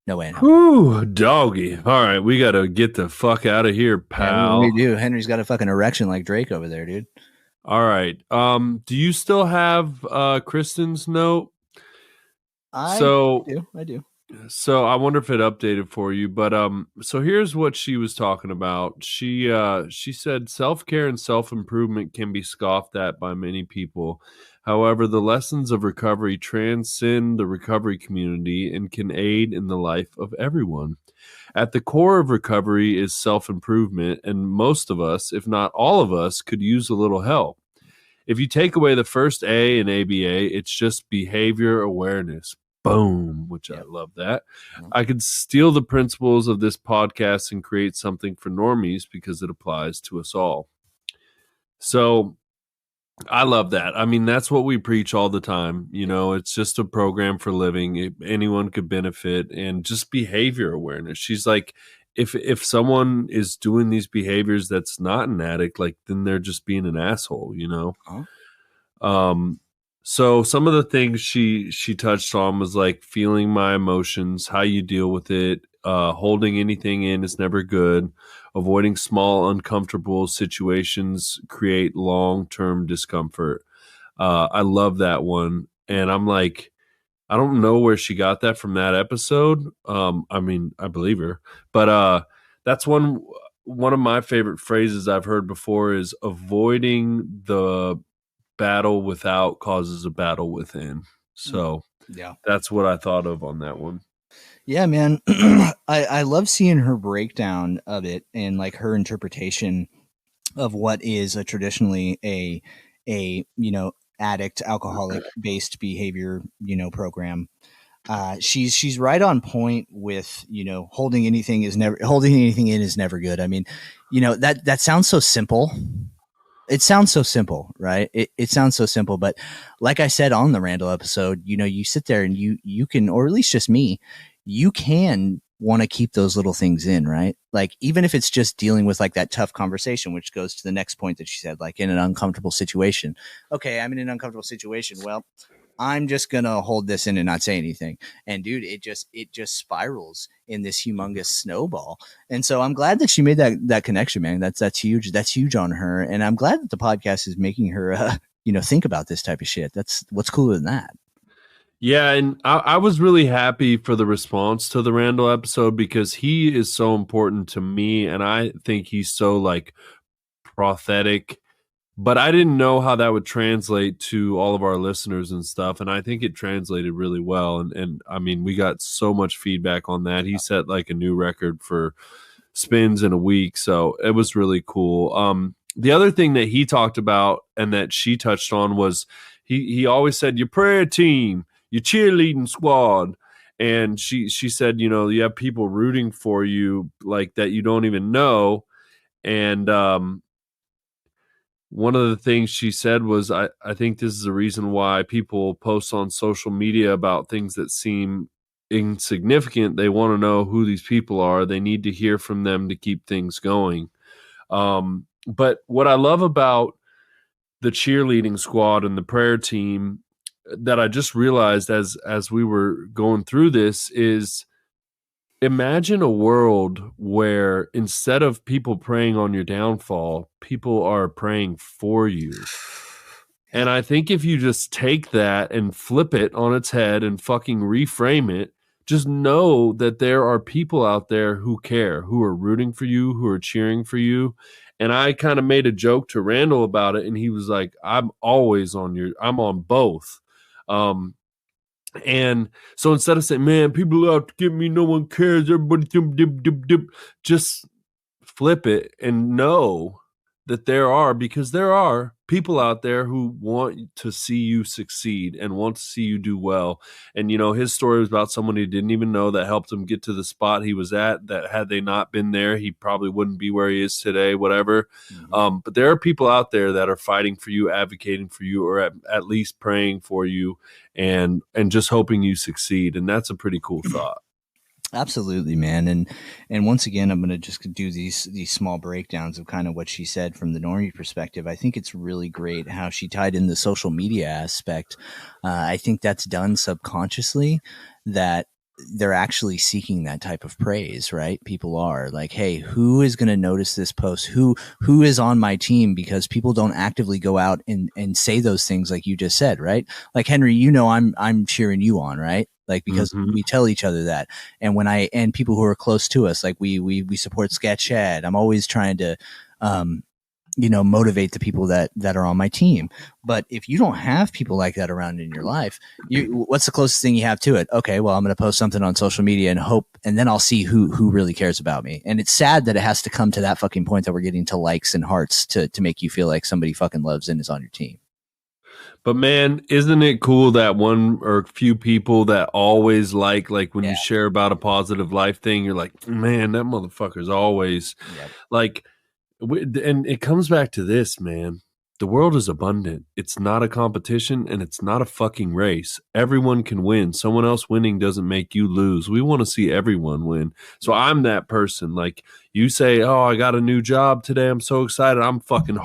No way in hell. Whew, doggy. All right, we got to get the fuck out of here, pal. Yeah, we do. Henry's got a fucking erection like Drake over there, dude. All right. Do you still have Kristen's note? I do. So I wonder if it updated for you, but so here's what she was talking about. She said self-care and self-improvement can be scoffed at by many people. However, the lessons of recovery transcend the recovery community and can aid in the life of everyone. At the core of recovery is self-improvement, and most of us, if not all of us, could use a little help. If you take away the first A in ABA, it's just behavior awareness. Boom, which I love that. I could steal the principles of this podcast and create something for normies because it applies to us all. So I love that. I mean, that's what we preach all the time. You know, it's just a program for living. Anyone could benefit, and just behavior awareness. She's like, if someone is doing these behaviors that's not an addict, like then they're just being an asshole, you know? So some of the things she touched on was like feeling my emotions, how you deal with it, holding anything in is never good, avoiding small uncomfortable situations create long-term discomfort. I love that one. And I'm like, I don't know where she got that from that episode. I mean, I believe her, but that's one of my favorite phrases I've heard before is avoiding the battle without causes a battle within. So that's what I thought of on that one. Yeah, man. I love seeing her breakdown of it and like her interpretation of what is a traditionally a addict alcoholic based behavior program. She's right on point with holding anything in is never good. I mean, that sounds so simple. It sounds so simple, right? It sounds so simple, but like I said on the Randall episode, you sit there and you can, or at least just me, you can want to keep those little things in, right? Like even if it's just dealing with like that tough conversation, which goes to the next point that she said, like in an uncomfortable situation. Okay, I'm in an uncomfortable situation. Well, I'm just gonna hold this in and not say anything. And dude, it just spirals in this humongous snowball. And so I'm glad that she made that connection, man. That's huge. That's huge on her. And I'm glad that the podcast is making her think about this type of shit. That's what's cooler than that. Yeah, and I was really happy for the response to the Randall episode because he is so important to me, and I think he's so like prophetic. But I didn't know how that would translate to all of our listeners and stuff. And I think it translated really well. And I mean, we got so much feedback on that. He set like a new record for spins in a week. So it was really cool. The other thing that he talked about and that she touched on was he always said, your prayer team, your cheerleading squad. And she said, you have people rooting for you like that you don't even know. And, one of the things she said was, I think this is the reason why people post on social media about things that seem insignificant. They want to know who these people are. They need to hear from them to keep things going. But what I love about the cheerleading squad and the prayer team that I just realized as we were going through this is, imagine a world where instead of people praying on your downfall, people are praying for you. And I think if you just take that and flip it on its head and fucking reframe it, just know that there are people out there who care, who are rooting for you, who are cheering for you. And I kind of made a joke to Randall about it, and he was like, I'm on both. And so instead of saying, man, people out to get me, no one cares, everybody just flip it and know that there are people out there who want to see you succeed and want to see you do well. And, his story was about someone he didn't even know that helped him get to the spot he was at, that had they not been there, he probably wouldn't be where he is today, whatever. Mm-hmm. But there are people out there that are fighting for you, advocating for you, or at least praying for you and just hoping you succeed. And that's a pretty cool thought. Absolutely, man. And once again, I'm going to just do these small breakdowns of kind of what she said from the normie perspective. I think it's really great how she tied in the social media aspect. I think that's done subconsciously, that they're actually seeking that type of praise, right? People are like, hey, who is going to notice this post? Who is on my team? Because people don't actively go out and say those things like you just said, right? Like, Henry, I'm cheering you on, right? Like, because we tell each other that. And and people who are close to us, like we support Sketch Ed. I'm always trying to, motivate the people that are on my team. But if you don't have people like that around in your life, what's the closest thing you have to it? Okay, well, I'm going to post something on social media and hope, and then I'll see who really cares about me. And it's sad that it has to come to that fucking point that we're getting to likes and hearts to make you feel like somebody fucking loves and is on your team. But man, isn't it cool that one or a few people that always like when you share about a positive life thing, you're like, man, that motherfucker's always like, and it comes back to this, man. The world is abundant. It's not a competition and it's not a fucking race. Everyone can win. Someone else winning doesn't make you lose. We want to see everyone win. So I'm that person. Like, you say, oh, I got a new job today, I'm so excited. I'm fucking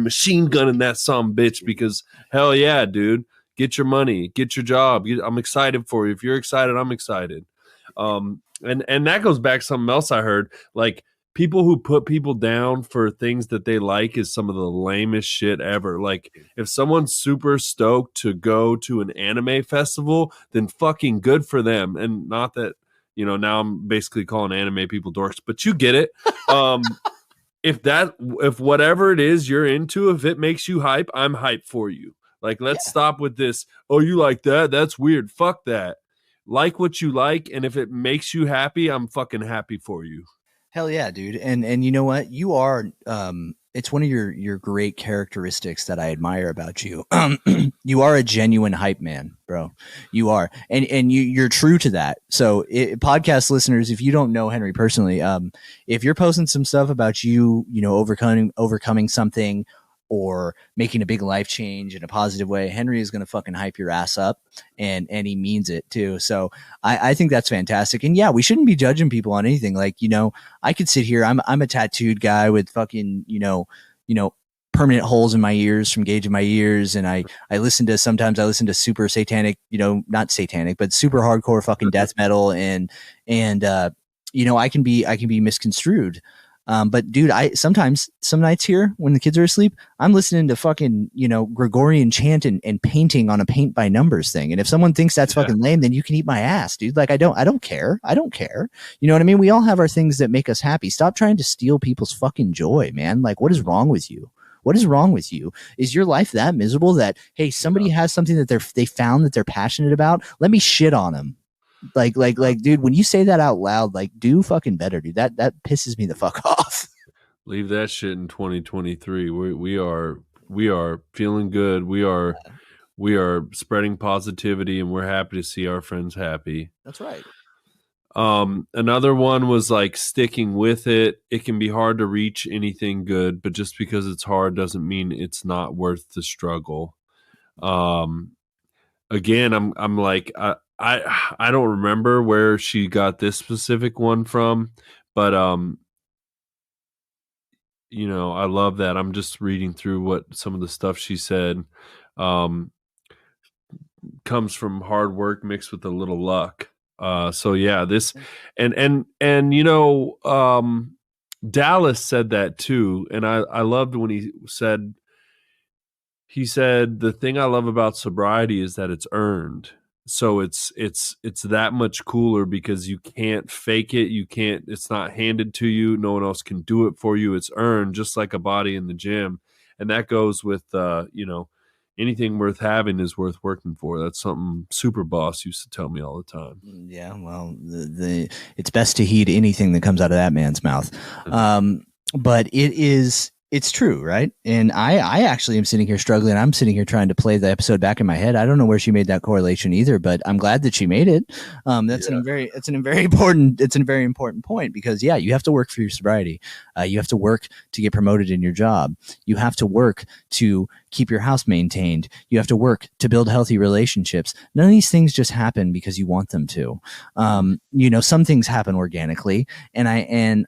machine gunning that some bitch, because hell yeah, dude. Get your money. Get your job. I'm excited for you. If you're excited, I'm excited. And that goes back to something else I heard. Like, people who put people down for things that they like is some of the lamest shit ever. Like, if someone's super stoked to go to an anime festival, then fucking good for them. And not that, now I'm basically calling anime people dorks, but you get it. If whatever it is you're into, if it makes you hype, I'm hype for you. Like, let's stop with this. Oh, you like that? That's weird. Fuck that. Like what you like. And if it makes you happy, I'm fucking happy for you. Hell yeah, dude. And you know what? You are, it's one of your great characteristics that I admire about you. You are a genuine hype man, bro. You are. And you're true to that. So podcast listeners, if you don't know Henry personally, if you're posting some stuff about you, overcoming something or making a big life change in a positive way, Henry is going to fucking hype your ass up, and he means it too. So I think that's fantastic. And yeah, we shouldn't be judging people on anything. Like, I could sit here. I'm a tattooed guy with fucking, permanent holes in my ears from gauging my ears. And sometimes I listen to super satanic, not satanic, but super hardcore fucking death metal. And I can be misconstrued. But dude, some nights here when the kids are asleep, I'm listening to fucking, Gregorian chant and painting on a paint by numbers thing. And if someone thinks that's fucking lame, then you can eat my ass, dude. Like, I don't care. I don't care. You know what I mean? We all have our things that make us happy. Stop trying to steal people's fucking joy, man. Like, what is wrong with you? What is wrong with you? Is your life that miserable that, hey, somebody has something that they found that they're passionate about? Let me shit on them. Like, dude, when you say that out loud, like, do fucking better, dude. That pisses me the fuck off. Leave that shit in 2023. We are feeling good. We are spreading positivity, and we're happy to see our friends happy. That's right. Another one was like sticking with it. It can be hard to reach anything good, but just because it's hard doesn't mean it's not worth the struggle. Again, I'm like, I don't remember where she got this specific one from, but I love that. I'm just reading through what some of the stuff she said. Comes from hard work mixed with a little luck. So yeah, this and Dallas said that too, and I loved when he said the thing I love about sobriety is that it's earned. so it's that much cooler because you can't fake it. You can't. It's not handed to you. No one else can do it for you. It's earned, just like a body in the gym, and that goes with anything worth having is worth working for. That's something Super Boss used to tell me all the time. Yeah, well, it's best to heed anything that comes out of that man's mouth. But it's true, right? And I actually am sitting here struggling. I'm sitting here trying to play the episode back in my head. I don't know where she made that correlation either, but I'm glad that she made it. It's a very important point because you have to work for your sobriety. You have to work to get promoted in your job. You have to work to keep your house maintained. You have to work to build healthy relationships. None of these things just happen because you want them to. Some things happen organically, and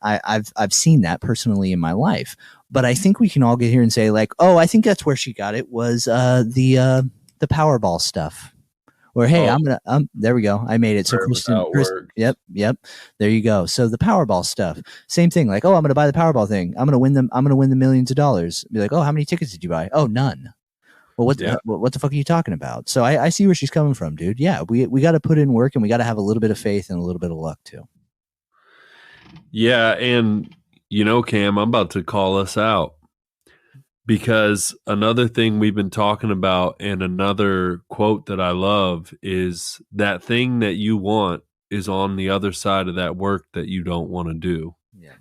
I've seen that personally in my life. But I think we can all get here and say, like, oh, I think that's where she got it was the Powerball stuff. Or hey, there we go. I made it. So Kristen, yep. There you go. So the Powerball stuff, same thing. Like, oh, I'm going to buy the Powerball thing. I'm going to win them. I'm going to win the millions of dollars. Be like, oh, how many tickets did you buy? Oh, none. Well, what the fuck are you talking about? So I see where she's coming from, dude. Yeah, we got to put in work and we got to have a little bit of faith and a little bit of luck too. Yeah, and Cam, I'm about to call us out because another thing we've been talking about and another quote that I love is that thing that you want is on the other side of that work that you don't want to do. Yeah.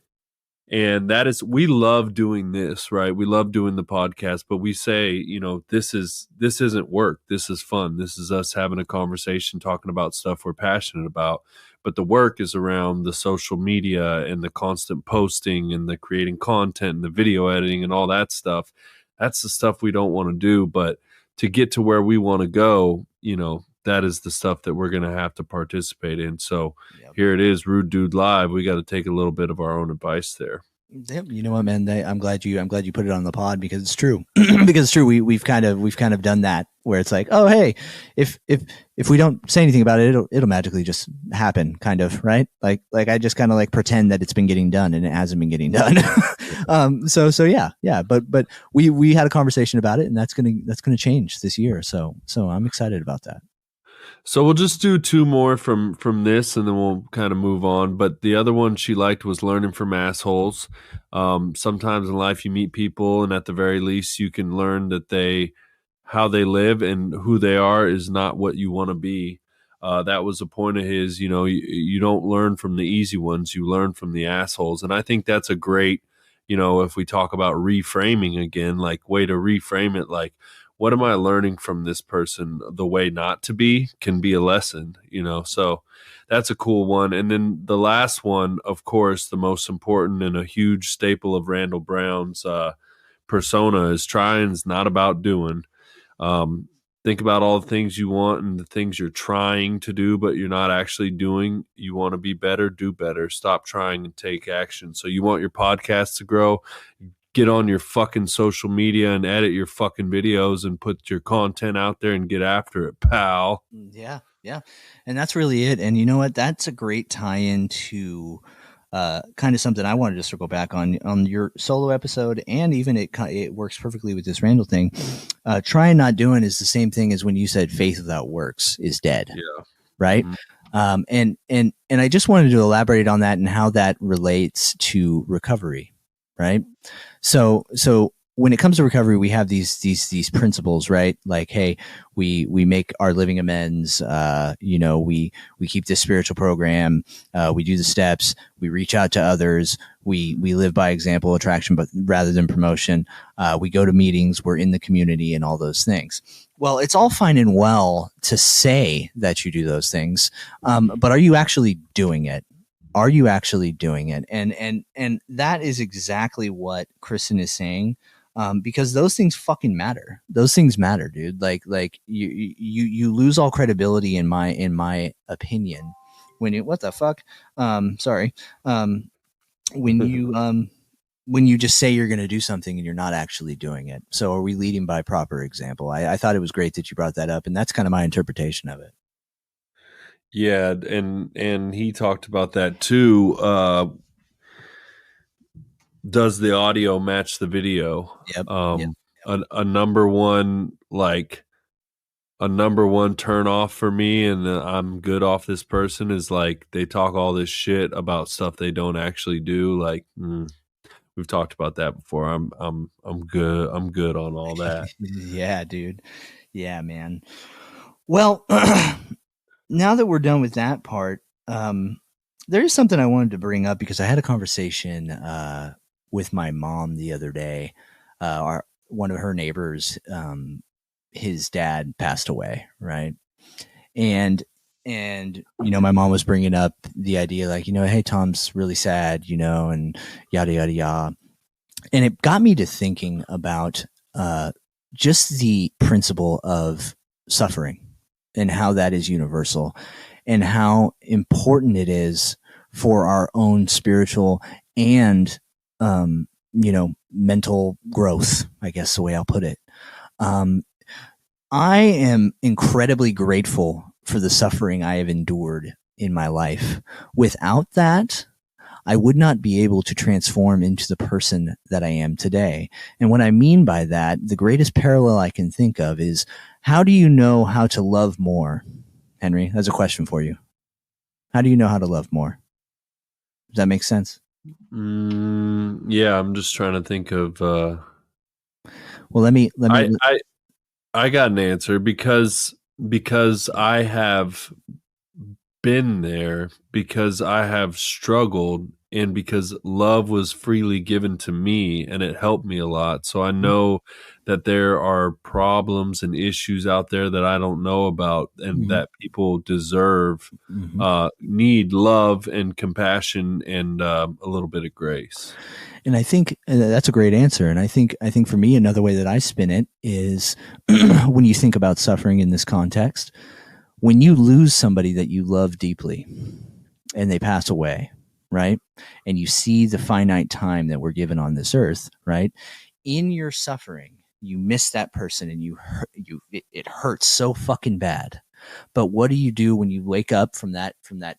And that is, we love doing this, right? We love doing the podcast, but we say, this isn't work. This is fun. This is us having a conversation, talking about stuff we're passionate about. But the work is around the social media and the constant posting and the creating content and the video editing and all that stuff. That's the stuff we don't want to do. But to get to where we want to go, that is the stuff that we're going to have to participate in. So Here it is, Rude Dude Live. We got to take a little bit of our own advice there. You know what, man? I'm glad you put it on the pod because it's true. Because it's true. We've kind of done that where it's like, oh, hey, if we don't say anything about it, it'll magically just happen, kind of, right? Like I just kind of like pretend that it's been getting done and it hasn't been getting done. So yeah. But we had a conversation about it, and that's gonna change this year. So I'm excited about that. So we'll just do two more from this, and then we'll kind of move on. But the other one she liked was learning from assholes. Sometimes in life you meet people, and at the very least you can learn that how they live and who they are is not what you want to be. That was a point of his. You don't learn from the easy ones; you learn from the assholes. And I think that's a great, if we talk about reframing again, like way to reframe it, like, what am I learning from this person? The way not to be can be a lesson, so that's a cool one. And then the last one, of course, the most important and a huge staple of Randall Brown's persona is trying's not about doing. Think about all the things you want and the things you're trying to do, but you're not actually doing. You want to be better, do better. Stop trying and take action. So you want your podcast to grow, get on your fucking social media and edit your fucking videos and put your content out there and get after it, pal. Yeah. And that's really it. And you know what? That's a great tie-in to kind of something I wanted to circle back on your solo episode, and even it works perfectly with this Randall thing. Trying not doing is the same thing as when you said faith without works is dead. Yeah. Right. Mm-hmm. And I just wanted to elaborate on that and how that relates to recovery. Right. So when it comes to recovery, we have these principles, right? Like, hey, we make our living amends. We keep this spiritual program. We do the steps. We reach out to others. We live by example, attraction, but rather than promotion. We go to meetings. We're in the community, and all those things. Well, it's all fine and well to say that you do those things, but are you actually doing it? Are you actually doing it? And that is exactly what Kristen is saying. Because those things fucking matter. Those things matter, dude. Like you lose all credibility in my opinion when you, what the fuck? Sorry. When you just say you're going to do something and you're not actually doing it. So are we leading by proper example? I thought it was great that you brought that up, and that's kind of my interpretation of it. Yeah, and he talked about that too. Does the audio match the video? Yep. A number one, like, a number one turn off for me, and I'm good off this person is like they talk all this shit about stuff they don't actually do. Like we've talked about that before. I'm good. I'm good on all that. Yeah, dude. Yeah, man. Well, now that we're done with that part, there is something I wanted to bring up because I had a conversation with my mom the other day. One of her neighbors, his dad passed away, right? And my mom was bringing up the idea, like, hey, Tom's really sad, and yada yada yada. And it got me to thinking about just the principle of suffering and how that is universal and how important it is for our own spiritual and, mental growth, I guess the way I'll put it. I am incredibly grateful for the suffering I have endured in my life. Without that, I would not be able to transform into the person that I am today. And what I mean by that, the greatest parallel I can think of is, how do you know how to love more? Henry, that's a question for you. How do you know how to love more? Does that make sense? Yeah, I'm just trying to think of. Well, let me. I got an answer because I have been there, because I have struggled, and because love was freely given to me and it helped me a lot. So I know that there are problems and issues out there that I don't know about, and that people deserve, need love and compassion and a little bit of grace. And I think that's a great answer. And I think for me, another way that I spin it is when you think about suffering in this context, when you lose somebody that you love deeply and they pass away, right? And you see the finite time that we're given on this earth, right? In your suffering, you miss that person and it hurts so fucking bad. But what do you do when you wake up from that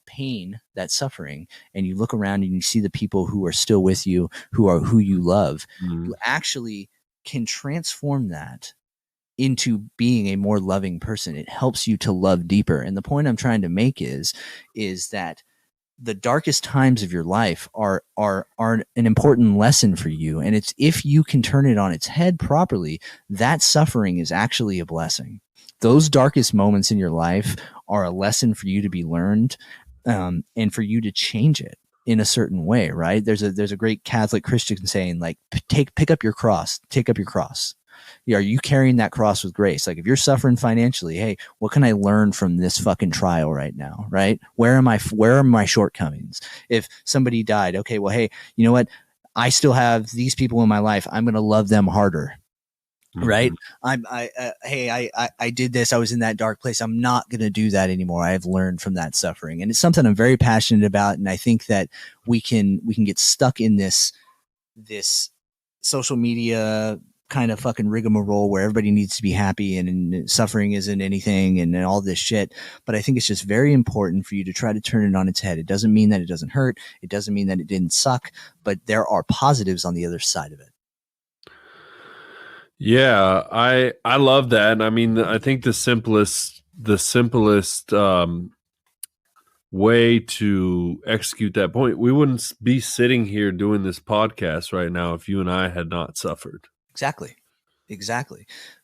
pain, that suffering, and you look around and you see the people who are still with you, who you love? You actually can transform that into being a more loving person. It helps you to love deeper. And the point I'm trying to make is that the darkest times of your life are an important lesson for you. And it's, if you can turn it on its head properly, that suffering is actually a blessing. Those darkest moments in your life are a lesson for you to be learned, and for you to change it in a certain way, right? There's a great Catholic Christian saying, like, pick up your cross, take up your cross. Are you carrying that cross with grace? Like, if you're suffering financially, hey, what can I learn from this fucking trial right now? Right? Where are my shortcomings? If somebody died, okay, well, hey, you know what? I still have these people in my life. I'm going to love them harder. Right? I did this. I was in that dark place. I'm not going to do that anymore. I've learned from that suffering. And it's something I'm very passionate about. And I think that we can get stuck in this social media kind of fucking rigmarole where everybody needs to be happy and suffering isn't anything and all this shit. But I think it's just very important for you to try to turn it on its head. It doesn't mean that it doesn't hurt. It doesn't mean that it didn't suck, but there are positives on the other side of it. Yeah, I love that. I mean, I think the simplest way to execute that point, we wouldn't be sitting here doing this podcast right now if you and I had not suffered. Exactly.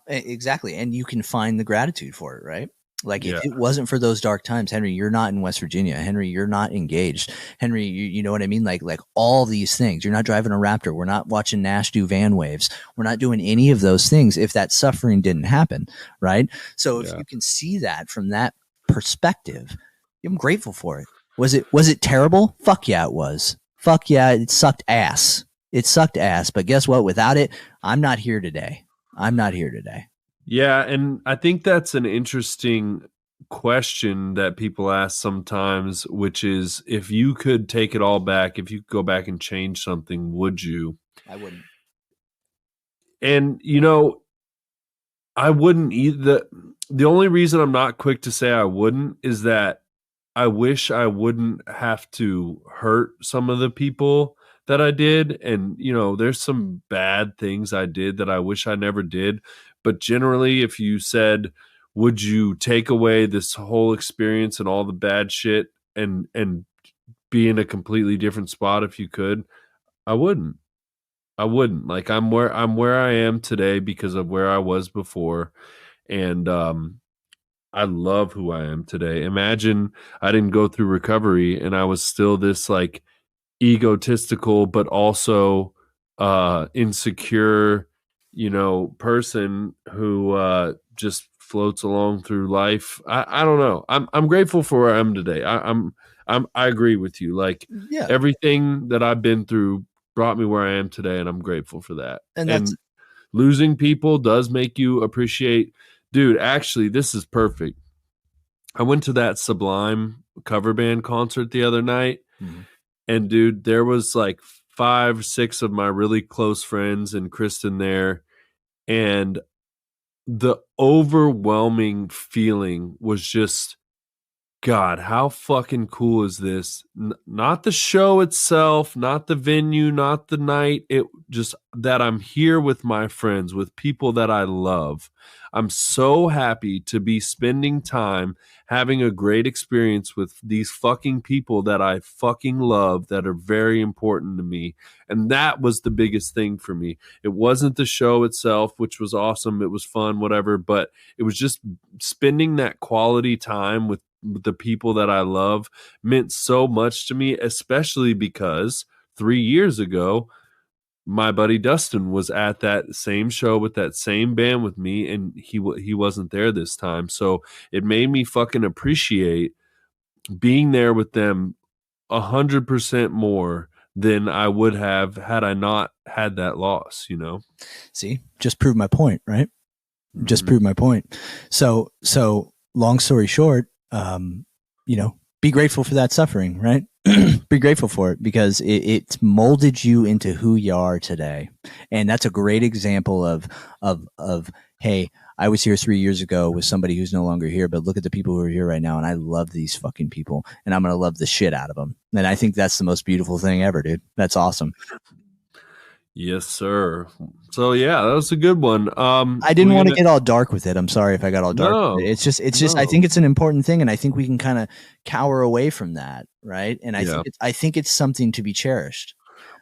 And you can find the gratitude for it, right? Like, if it wasn't for those dark times, Henry, you're not in West Virginia. Henry, you're not engaged. Henry, you know what I mean? Like all these things. You're not driving a Raptor. We're not watching Nash do van waves. We're not doing any of those things if that suffering didn't happen, right? So if you can see that from that perspective, I'm grateful for it. Was it terrible? Fuck yeah, it was. Fuck yeah, it sucked ass. It sucked ass. But guess what? Without it, I'm not here today. Yeah, and I think that's an interesting question that people ask sometimes, which is, if you could take it all back, if you could go back and change something, would you? I wouldn't. And, I wouldn't either. The only reason I'm not quick to say I wouldn't is that I wish I wouldn't have to hurt some of the people that I did. And, there's some bad things I did that I wish I never did. But generally, if you said, would you take away this whole experience and all the bad shit and be in a completely different spot if you could? I wouldn't. Like I'm where I am today because of where I was before. And I love who I am today. Imagine I didn't go through recovery and I was still this like egotistical but also insecure, person who just floats along through life. I don't know. I'm grateful for where I am today. I agree with you. Like Yeah. everything that I've been through brought me where I am today, and I'm grateful for that. And losing people does make you appreciate. Dude, actually, this is perfect. I went to that Sublime cover band concert the other night, and dude, there was like 5, 6 of my really close friends and Kristen there, and the overwhelming feeling was just, God, how fucking cool is this? Not the show itself, not the venue, not the night. It just that I'm here with my friends, with people that I love. I'm so happy to be spending time having a great experience with these fucking people that I fucking love, that are very important to me. And that was the biggest thing for me. It wasn't the show itself, which was awesome. It was fun, whatever, but it was just spending that quality time with the people that I love meant so much to me, especially because 3 years ago, my buddy Dustin was at that same show with that same band with me, and he wasn't there this time. So it made me fucking appreciate being there with them 100% more than I would have had I not had that loss, See, just proved my point, right? Just proved my point. So long story short, be grateful for that suffering, right? Be grateful for it because it's molded you into who you are today. And that's a great example of, hey, I was here 3 years ago with somebody who's no longer here, but look at the people who are here right now. And I love these fucking people and I'm going to love the shit out of them. And I think that's the most beautiful thing ever, dude. That's awesome. Yes, sir. So yeah, that was a good one. I didn't want to get all dark with it. I'm sorry if I got all dark. No, it's just. I think it's an important thing, and I think we can kind of cower away from that, right? And I think it's something to be cherished.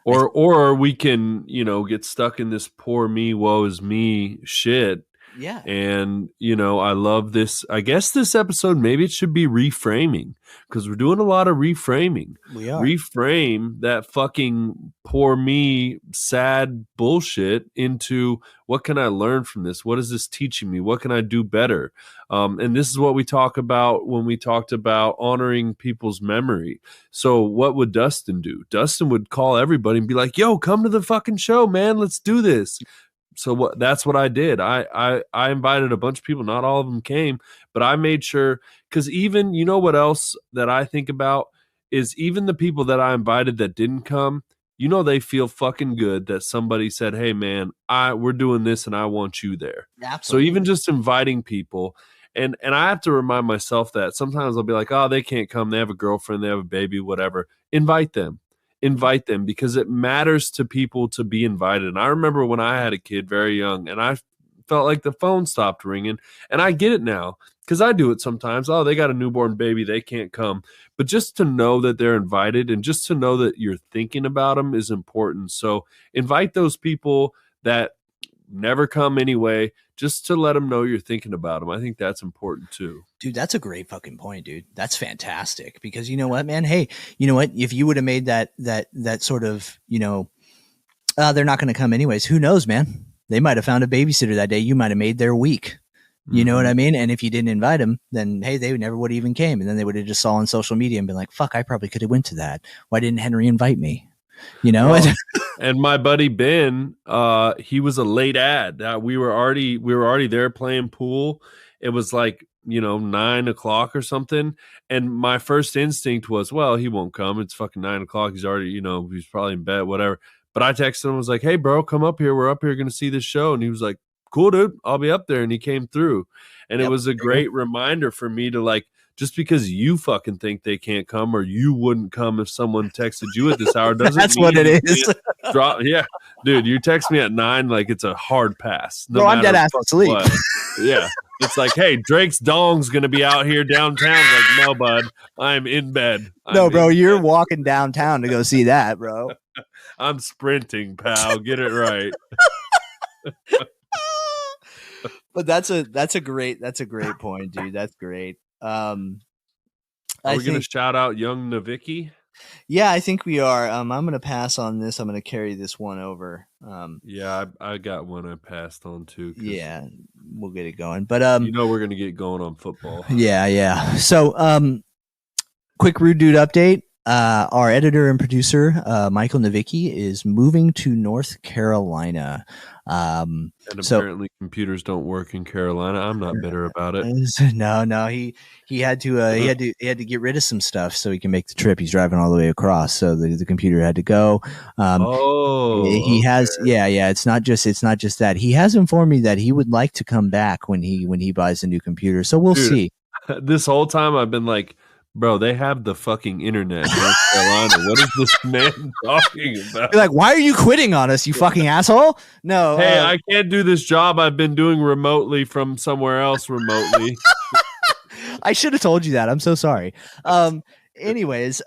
Or we can, get stuck in this poor me, woe is me shit. Yeah. And, I love this. I guess this episode, maybe it should be reframing, because we're doing a lot of reframing. We are. Reframe that fucking poor me, sad bullshit into what can I learn from this? What is this teaching me? What can I do better? And this is what we talk about when we talked about honoring people's memory. So what would Dustin do? Dustin would call everybody and be like, yo, come to the fucking show, man. Let's do this. So that's what I did. I invited a bunch of people. Not all of them came, but I made sure, because even, what else that I think about is even the people that I invited that didn't come, they feel fucking good that somebody said, hey man, we're doing this and I want you there. Absolutely. So even just inviting people, and I have to remind myself that sometimes I'll be like, oh, they can't come. They have a girlfriend, they have a baby, whatever. Invite them because it matters to people to be invited. And I remember when I had a kid very young and I felt like the phone stopped ringing, and I get it now because I do it sometimes. Oh, they got a newborn baby, they can't come. But just to know that they're invited and just to know that you're thinking about them is important. So invite those people that never come anyway, just to let them know you're thinking about them. I think that's important too. Dude, that's a great fucking point, dude. That's fantastic, because you know what, man? Hey, you know what? If you would have made that sort of, they're not going to come anyways. Who knows, man? They might have found a babysitter that day. You might have made their week. You know what I mean? And if you didn't invite them, then hey, they never would have even came. And then they would have just saw on social media and been like, fuck, I probably could have went to that. Why didn't Henry invite me? Well, and my buddy Ben, he was a late ad. We were already there playing pool. It was like 9 o'clock or something. And my first instinct was, well, he won't come. It's fucking 9 o'clock. He's already, he's probably in bed, whatever. But I texted him, was like, hey bro, come up here. We're up here going to see this show. And he was like, cool, dude, I'll be up there. And he came through. And it was a great reminder for me to, like, just because you fucking think they can't come, or you wouldn't come if someone texted you at this hour, doesn't that's mean what it is. Dude, you text me at 9 like it's a hard pass. No Bro, I'm matter dead ass fucking asleep. what. Yeah. It's like, hey, Drake's dong's gonna be out here downtown. Like, no, bud, I'm in bed. No, bro, you're bed. walking downtown to go see that, bro. I'm sprinting, pal. Get it right. But that's a great point, dude. That's great. Are we gonna shout out young Navicki? Yeah, I think we are. I'm gonna pass on this. I'm gonna carry this one over. Yeah, I got one I passed on too. Yeah, we'll get it going. But we're gonna get going on football. Yeah. So quick Rude Dude update. Our editor and producer, Michael Navicki, is moving to North Carolina. And apparently computers don't work in Carolina. I'm not bitter about it. No, he had to get rid of some stuff so he can make the trip. He's driving all the way across, so the computer had to go. He has, yeah. It's not just that. He has informed me that he would like to come back when he buys a new computer. So we'll see. This whole time I've been like, bro, they have the fucking internet in North Carolina. What is this man talking about? You're like, why are you quitting on us, you fucking asshole? No. Hey, I can't do this job I've been doing remotely from somewhere else remotely. I should have told you that. I'm so sorry. Anyways,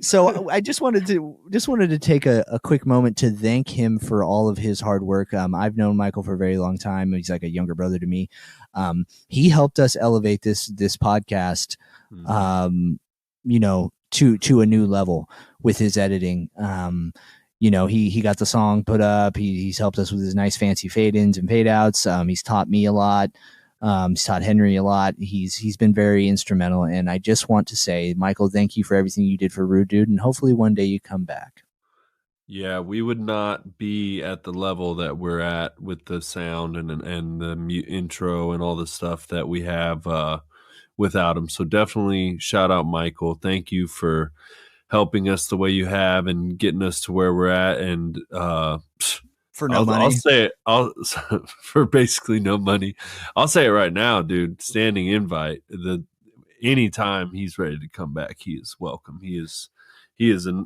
so I just wanted to take a quick moment to thank him for all of his hard work. I've known Michael for a very long time. He's like a younger brother to me. He helped us elevate this podcast, to a new level with his editing. He got the song put up. He's helped us with his nice fancy fade ins and fade outs. He's taught me a lot. He's taught Henry a lot. He's been very instrumental. And I just want to say, Michael, thank you for everything you did for Rude Dude. And hopefully one day you come back. Yeah, we would not be at the level that we're at with the sound and the intro and all the stuff that we have without him. So definitely shout out Michael. Thank you for helping us the way you have and getting us to where we're at. And for no money. I'll say it. For basically no money. I'll say it right now, dude. Standing invite. Anytime he's ready to come back, he is welcome. He is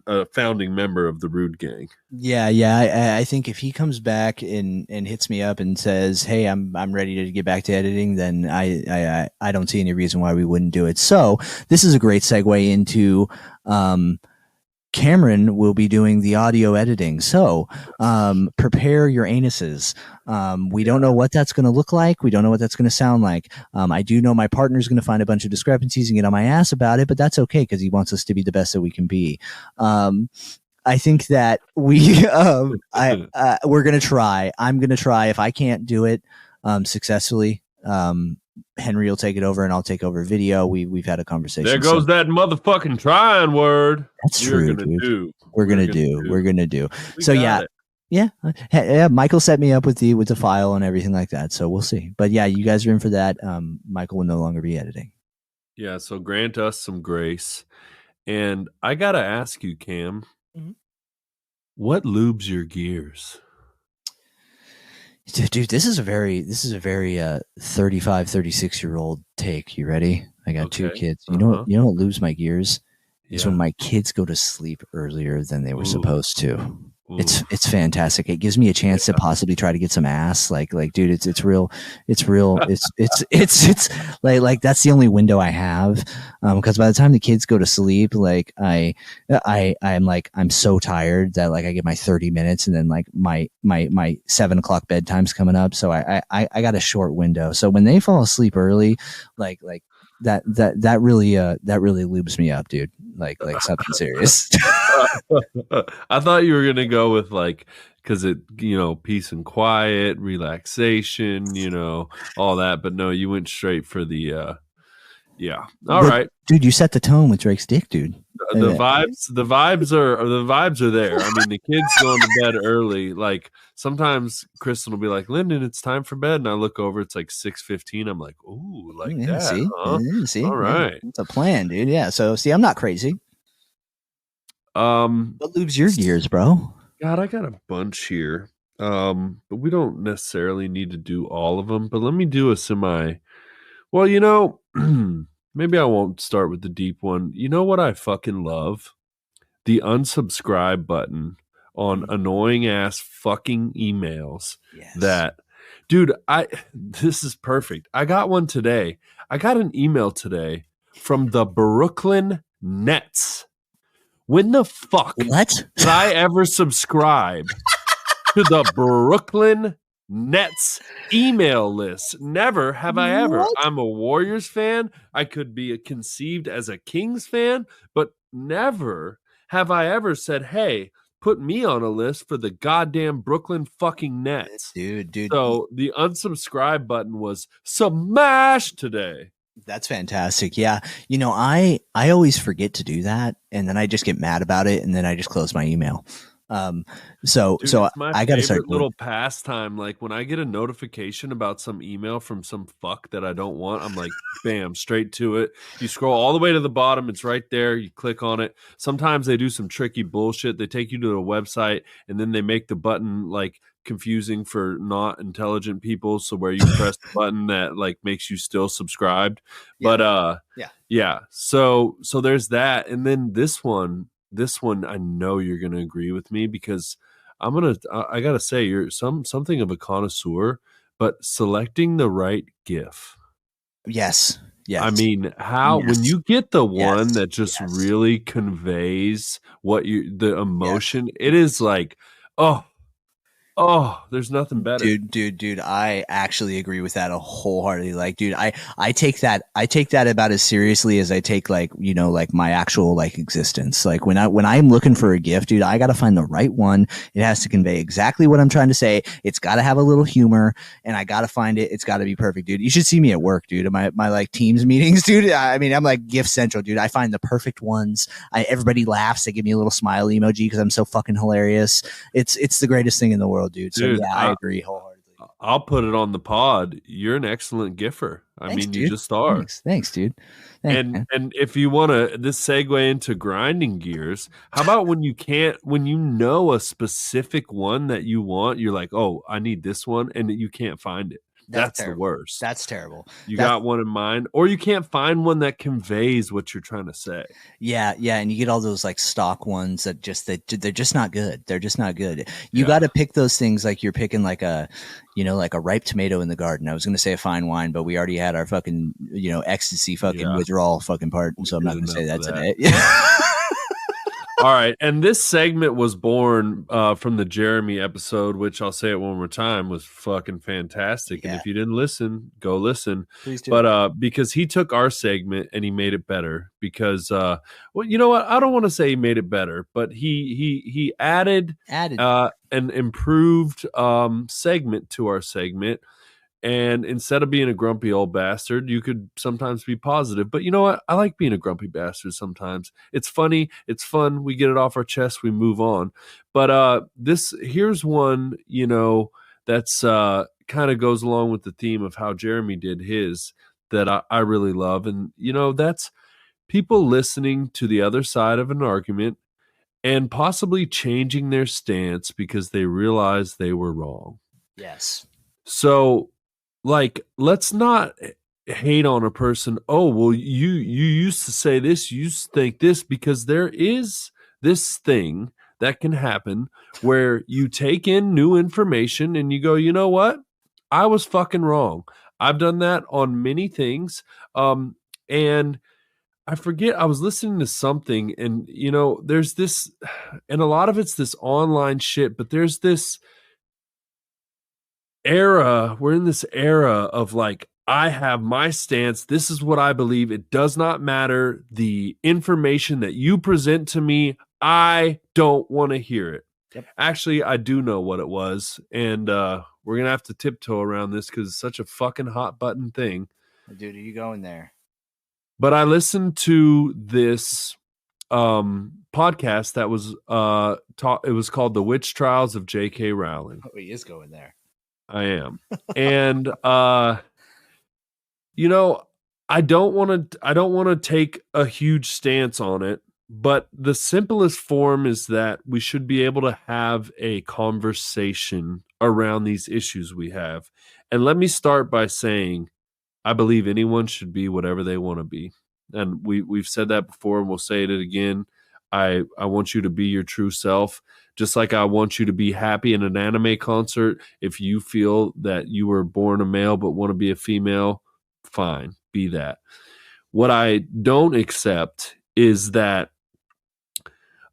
a founding member of the Rude Gang. Yeah. I think if he comes back and hits me up and says, "Hey, I'm ready to get back to editing," then I don't see any reason why we wouldn't do it. So this is a great segue into Cameron will be doing the audio editing. So prepare your anuses. We don't know what that's going to look like. We don't know what that's going to sound like. I do know my partner's going to find a bunch of discrepancies and get on my ass about it, but that's okay because he wants us to be the best that we can be. I think that we're going to try. I'm going to try. If I can't do it successly, Henry will take it over and I'll take over video. We've had a conversation. There goes that motherfucking trying word. That's true, dude. We're gonna do. So yeah. It. Yeah. Michael set me up with the file and everything like that. So we'll see. But yeah, you guys are in for that. Michael will no longer be editing. Yeah. So grant us some grace. And I gotta ask you, Cam, what lubes your gears? Dude, this is a very 35, 36-year-old take. You ready? I got two kids. You know what lubes my gears? Is when my kids go to sleep earlier than they were supposed to. Ooh. It's fantastic. It gives me a chance to possibly try to get some ass. Like, dude, it's real. It's like that's the only window I have. Because by the time the kids go to sleep, like I'm so tired that like I get my 30 minutes and then like my 7 o'clock bedtime's coming up. So I got a short window. So when they fall asleep early, like that really lubes me up, dude. Like something serious. I thought you were gonna go with like, because it, peace and quiet, relaxation, all that. But no, you went straight for the All right, dude. You set the tone with Drake's dick, dude. The vibes are there. I mean, the kids going to bed early. Like sometimes Kristen will be like, "Lyndon, it's time for bed," and I look over, it's like 6:15. I'm like, "Ooh, like that." See, huh? see, all right, it's a plan, dude. Yeah. So see, I'm not crazy. What lubes your gears, bro? God, I got a bunch here. But we don't necessarily need to do all of them. But let me do a semi. Well, maybe I won't start with the deep one. You know what I fucking love? The unsubscribe button on annoying ass fucking emails Yes. that, dude, this is perfect. I got one today. I got an email today from the Brooklyn Nets. When the fuck What? did I ever subscribe to the Brooklyn Nets email list? Never have I ever. What? I'm a Warriors fan. I could be conceived as a Kings fan, but never have I ever said, hey, put me on a list for the goddamn Brooklyn fucking Nets. Dude. So the unsubscribe button was smashed today. That's fantastic. Yeah. You know, I always forget to do that, and then I just get mad about it, and then I just close my email. So Dude, so it's my I got to start favorite little pastime. Like when I get a notification about some email from some fuck that I don't want, I'm like, bam, straight to it. You scroll all the way to the bottom, it's right there. You click on it. Sometimes they do some tricky bullshit. They take you to a website and then they make the button like confusing for not intelligent people. So where you press the button that like makes you still subscribed. Yeah. But Yeah. So there's that. And then this one, I know you're going to agree with me because I got to say you're something of a connoisseur, but selecting the right GIF. Yes. I mean, when you get the one that just really conveys the emotion, it is like, oh, there's nothing better. Dude, I actually agree with that wholeheartedly. Like, dude, I take that about as seriously as I take like my actual like existence. Like when I'm looking for a gift, dude, I got to find the right one. It has to convey exactly what I'm trying to say. It's got to have a little humor, and I got to find it. It's got to be perfect, dude. You should see me at work, dude. My like Teams meetings, dude. I mean, I'm like gift central, dude. I find the perfect ones. Everybody laughs. They give me a little smile emoji because I'm so fucking hilarious. It's the greatest thing in the world. Dude. So yeah, I agree wholeheartedly. I'll put it on the pod. You're an excellent giffer. Thanks, dude. You just are. Thanks, dude. And if you want to this segue into grinding gears, how about when you know a specific one that you want, you're like, oh, I need this one, and you can't find it. That's the worst. That's terrible. You got one in mind, or you can't find one that conveys what you're trying to say. Yeah, and you get all those like stock ones that they're just not good. They're just not good. You got to pick those things like you're picking like a ripe tomato in the garden. I was going to say a fine wine, but we already had our fucking ecstasy fucking withdrawal fucking part, so I'm not going to say that today. All right, and this segment was born from the Jeremy episode, which I'll say it one more time was fucking fantastic. Yeah. And if you didn't listen, go listen. Please do. But because he took our segment and he made it better. Because well, you know what? I don't want to say he made it better, but he added an improved segment to our segment. And instead of being a grumpy old bastard, you could sometimes be positive. But you know what? I like being a grumpy bastard sometimes. It's funny. It's fun. We get it off our chest. We move on. But here's one, that's kind of goes along with the theme of how Jeremy did his that I really love. And, that's people listening to the other side of an argument and possibly changing their stance because they realize they were wrong. Yes. So, like, let's not hate on a person. Oh, well, you used to say this, you used to think this, because there is this thing that can happen where you take in new information and you go, you know what? I was fucking wrong. I've done that on many things. And I forget, I was listening to something and, there's this, and a lot of it's this online shit, but there's this we're in this era of like, I have my stance. This is what I believe. It does not matter the information that you present to me. I don't want to hear it. Yep. Actually, I do know what it was. And we're going to have to tiptoe around this because it's such a fucking hot button thing. Dude, are you going there? But I listened to this podcast that was it was called The Witch Trials of J.K. Rowling. Oh, he is going there. I am. And I don't want to take a huge stance on it, but the simplest form is that we should be able to have a conversation around these issues we have. And let me start by saying I believe anyone should be whatever they want to be. And we've said that before and we'll say it again. I want you to be your true self. Just like I want you to be happy in an anime concert. If you feel that you were born a male but want to be a female, fine, be that. What I don't accept is that,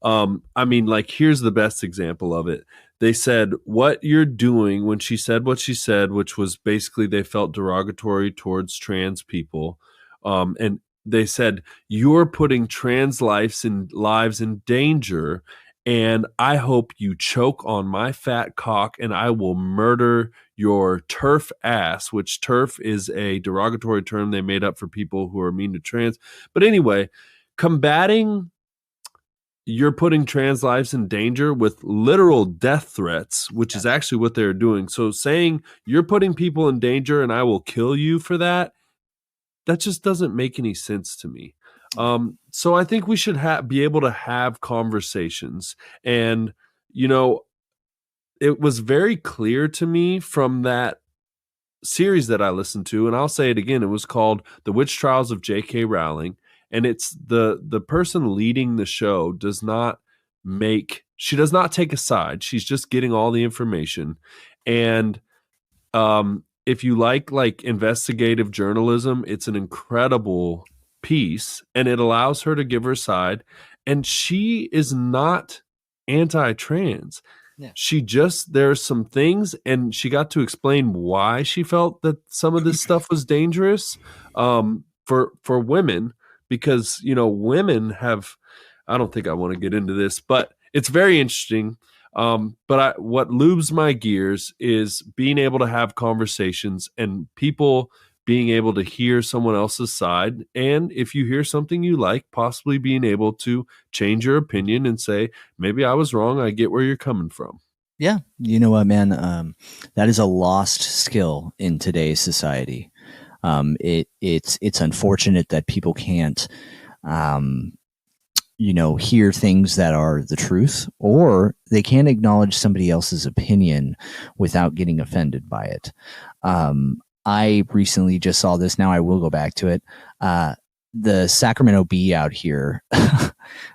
I mean, like, here's the best example of it. They said, what you're doing, when she said what she said, which was basically they felt derogatory towards trans people. And they said, you're putting trans lives in danger. And I hope you choke on my fat cock and I will murder your turf ass, which turf is a derogatory term they made up for people who are mean to trans. But anyway, combating you're putting trans lives in danger with literal death threats, which is actually what they're doing. So saying you're putting people in danger and I will kill you for that, that just doesn't make any sense to me. So I think we should be able to have conversations. And, you know, it was very clear to me from that series that I listened to, and I'll say it again, it was called The Witch Trials of J.K. Rowling. And it's the person leading the show does not take a side. She's just getting all the information. And if you like investigative journalism, it's an incredible piece and it allows her to give her side. And she is not anti-trans. Yeah. There's some things, and she got to explain why she felt that some of this stuff was dangerous for women, because, you know, women have, I don't think I want to get into this, but it's very interesting. But what lubes my gears is being able to have conversations and people being able to hear someone else's side. And if you hear something you like, possibly being able to change your opinion and say, maybe I was wrong. I get where you're coming from. Yeah. You know what, man? That is a lost skill in today's society. It's unfortunate that people can't, hear things that are the truth, or they can't acknowledge somebody else's opinion without getting offended by it. I recently just saw this. Now I will go back to it. The Sacramento Bee out here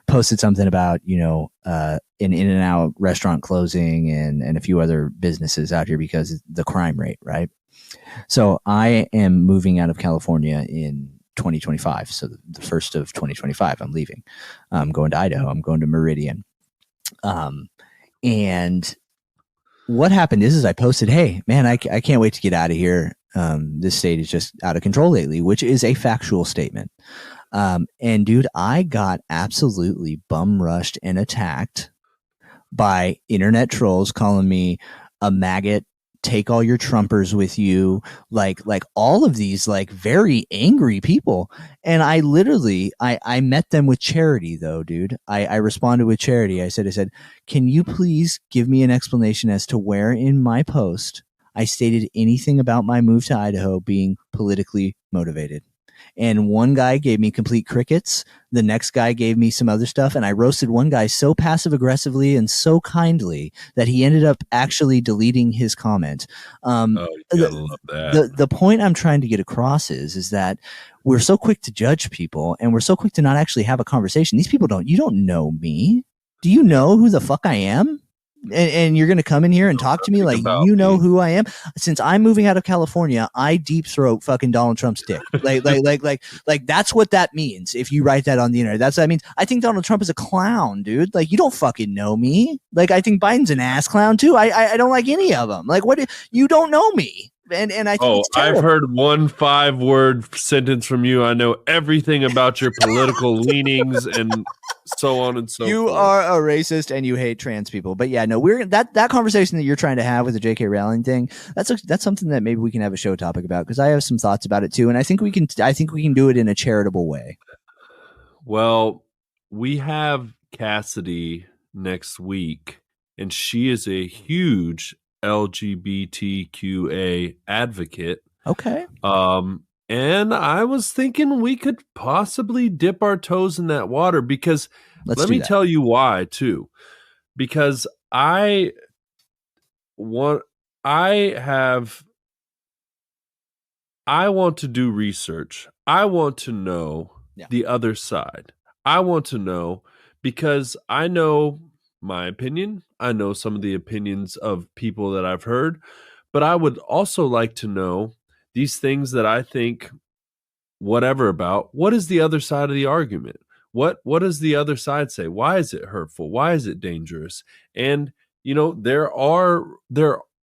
posted something about, an In-N-Out restaurant closing and a few other businesses out here because of the crime rate, right? So I am moving out of California in 2025. So the first of 2025, I'm leaving. I'm going to Idaho. I'm going to Meridian. And what happened is I posted, hey, man, I can't wait to get out of here. This state is just out of control lately, which is a factual statement. And dude, I got absolutely bum rushed and attacked by internet trolls calling me a maggot, take all your Trumpers with you, like all of these like very angry people. And I literally, I met them with charity though, dude. I responded with charity. I said, can you please give me an explanation as to where in my post I stated anything about my move to Idaho being politically motivated? And one guy gave me complete crickets. The next guy gave me some other stuff. And I roasted one guy so passive aggressively and so kindly that he ended up actually deleting his comment. You gotta love that. The point I'm trying to get across is that we're so quick to judge people and we're so quick to not actually have a conversation. These people you don't know me. Do you know who the fuck I am? And you're going to come in here and talk to me like you know who I am. Since I'm moving out of California, I deep throat fucking Donald Trump's dick. Like that's what that means. If you write that on the internet, that's what that means. I think Donald Trump is a clown, dude. Like, you don't fucking know me. Like, I think Biden's an ass clown too. I don't like any of them. Like, what? You don't know me. And I think it's terrible. I've heard one 5-word sentence from you. I know everything about your political leanings and so on and so forth. You are a racist and you hate trans people. But yeah, no, we're that conversation that you're trying to have with the J.K. Rowling thing. That's something that maybe we can have a show topic about, because I have some thoughts about it too, and I think we can do it in a charitable way. Well, we have Cassidy next week, and she is a huge LGBTQA advocate. Okay. And I was thinking we could possibly dip our toes in that water, because let me tell you why too. Because I want to do research. I want to know the other side. I want to know, because I know my opinion. I know some of the opinions of people that I've heard, but I would also like to know these things that I think whatever about. What is the other side of the argument? What does the other side say? Why is it hurtful? Why is it dangerous? And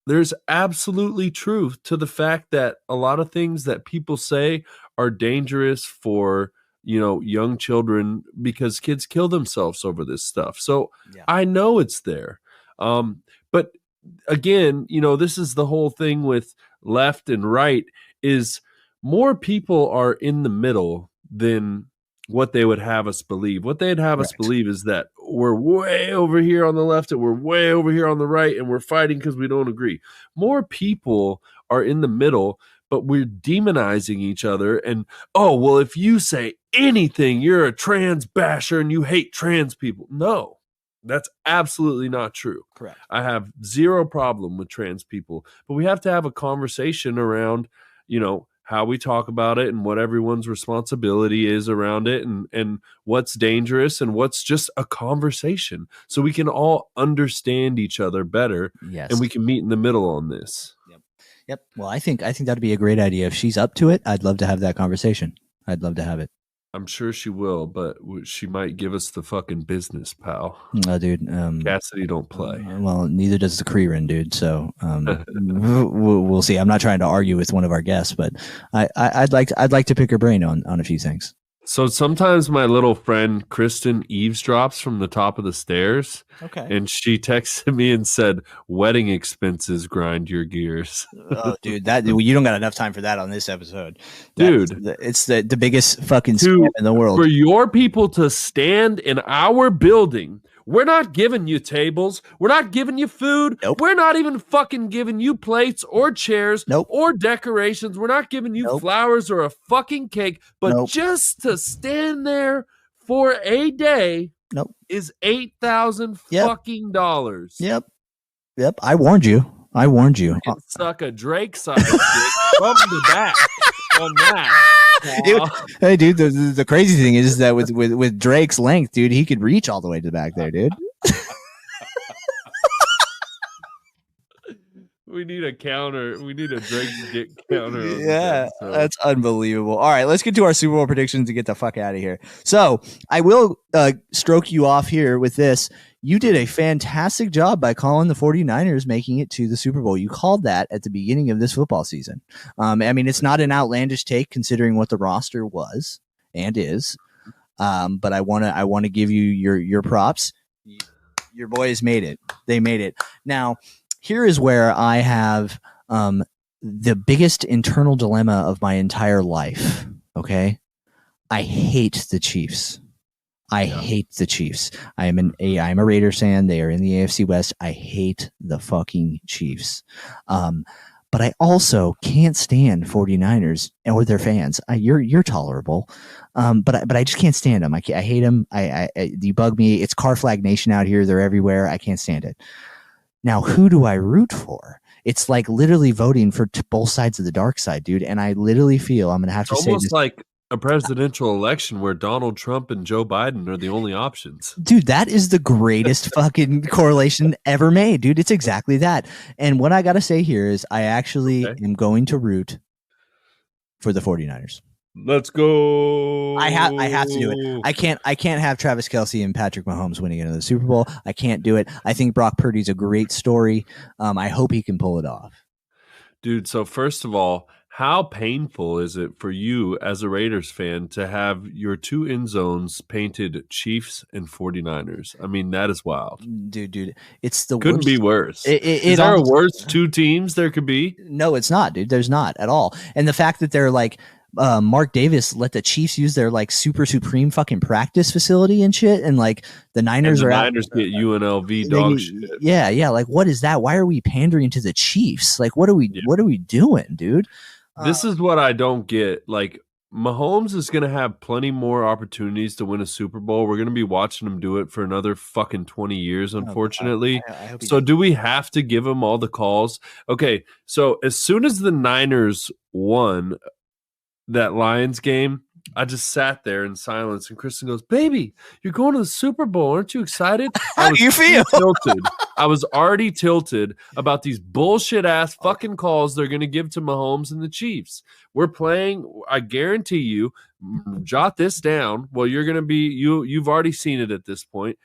there's absolutely truth to the fact that a lot of things that people say are dangerous for young children because kids kill themselves over this stuff. So I know it's there. But again, this is the whole thing with left and right is more people are in the middle than what they would have us believe. What they'd have us believe is that we're way over here on the left and we're way over here on the right and we're fighting because we don't agree. More people are in the middle, but we're demonizing each other. And, oh, well, if you say anything, you're a trans basher and you hate trans people. No, that's absolutely not true. Correct. I have zero problem with trans people, but we have to have a conversation around, how we talk about it and what everyone's responsibility is around it and what's dangerous and what's just a conversation so we can all understand each other better. Yes. And we can meet in the middle on this. Yep. Well, I think that'd be a great idea. If she's up to it, I'd love to have that conversation. I'd love to have it. I'm sure she will, but she might give us the fucking business, pal. Oh, dude. Cassidy don't play. Well, neither does the Creerin, dude. So we'll see. I'm not trying to argue with one of our guests, but I'd like to pick her brain on a few things. So sometimes my little friend Kristen eavesdrops from the top of the stairs. Okay. And she texted me and said, "Wedding expenses grind your gears." Oh, dude, you don't got enough time for that on this episode, dude. It's the biggest fucking scam in the world. For your people to stand in our building, we're not giving you tables. We're not giving you food. Nope. We're not even fucking giving you plates or chairs nope. or decorations. We're not giving you nope. flowers or a fucking cake. But nope. just to stand there for a day nope. is $8,000 fucking dollars. Yep. I warned you. You can suck a Drake size dick from the back on that. Hey, dude, the crazy thing is that with Drake's length, dude, he could reach all the way to the back there, dude. We need a counter. We need a Drake's dick counter. Yeah, that's unbelievable. All right, let's get to our Super Bowl predictions and get the fuck out of here. So I will stroke you off here with this. You did a fantastic job by calling the 49ers making it to the Super Bowl. You called that at the beginning of this football season. I mean, it's not an outlandish take considering what the roster was and is. But I want to give you your props. Your boys made it. They made it. Now, here is where I have the biggest internal dilemma of my entire life. Okay, I hate the Chiefs. I hate the Chiefs. I'm a Raiders fan. They are in the AFC West. I hate the fucking Chiefs. But I also can't stand 49ers or their fans. You're tolerable. But I just can't stand them. I hate them. You bug me. It's Car Flag Nation out here. They're everywhere. I can't stand it. Now, who do I root for? It's like literally voting for both sides of the dark side, dude. And I literally feel I'm going to have to say almost like a presidential election where Donald Trump and Joe Biden are the only options. Dude, that is the greatest fucking correlation ever made, dude. It's exactly that. And what I got to say here is I actually am going to root for the 49ers. Let's go. I have to do it. I can't have Travis Kelce and Patrick Mahomes winning another Super Bowl. I can't do it. I think Brock Purdy's a great story. I hope he can pull it off. Dude, so first of all, how painful is it for you as a Raiders fan to have your two end zones painted Chiefs and 49ers? I mean, that is wild. Dude, it's the Couldn't worst. be worse. Is there a worse two teams there could be? No, it's not, dude. There's not at all. And the fact that they're like Mark Davis let the Chiefs use their like super supreme fucking practice facility and shit, and like the Niners and the are Niners get UNLV dog shit. Yeah. Like, what is that? Why are we pandering to the Chiefs? Like, what are we doing, dude? This is what I don't get. Like, Mahomes is going to have plenty more opportunities to win a Super Bowl. We're going to be watching him do it for another fucking 20 years, unfortunately. So do we have to give him all the calls? Okay, so as soon as the Niners won that Lions game, I just sat there in silence, and Kristen goes, "Baby, you're going to the Super Bowl. Aren't you excited?" How do you feel? Tilted. I was already tilted about these bullshit ass fucking calls they're going to give to Mahomes and the Chiefs. We're playing. I guarantee you, jot this down. Well, you're going to be you've already seen it at this point.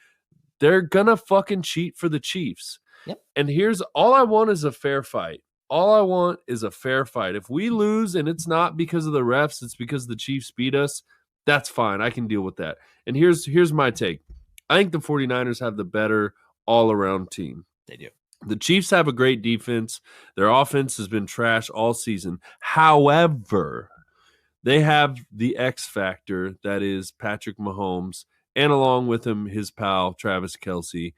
They're going to fucking cheat for the Chiefs. Yep. And here's all I want is a fair fight. All I want is a fair fight. If we lose and it's not because of the refs, it's because the Chiefs beat us, that's fine. I can deal with that. And here's my take. I think the 49ers have the better all-around team. They do. The Chiefs have a great defense. Their offense has been trash all season. However, they have the X factor that is Patrick Mahomes, and along with him, his pal, Travis Kelce.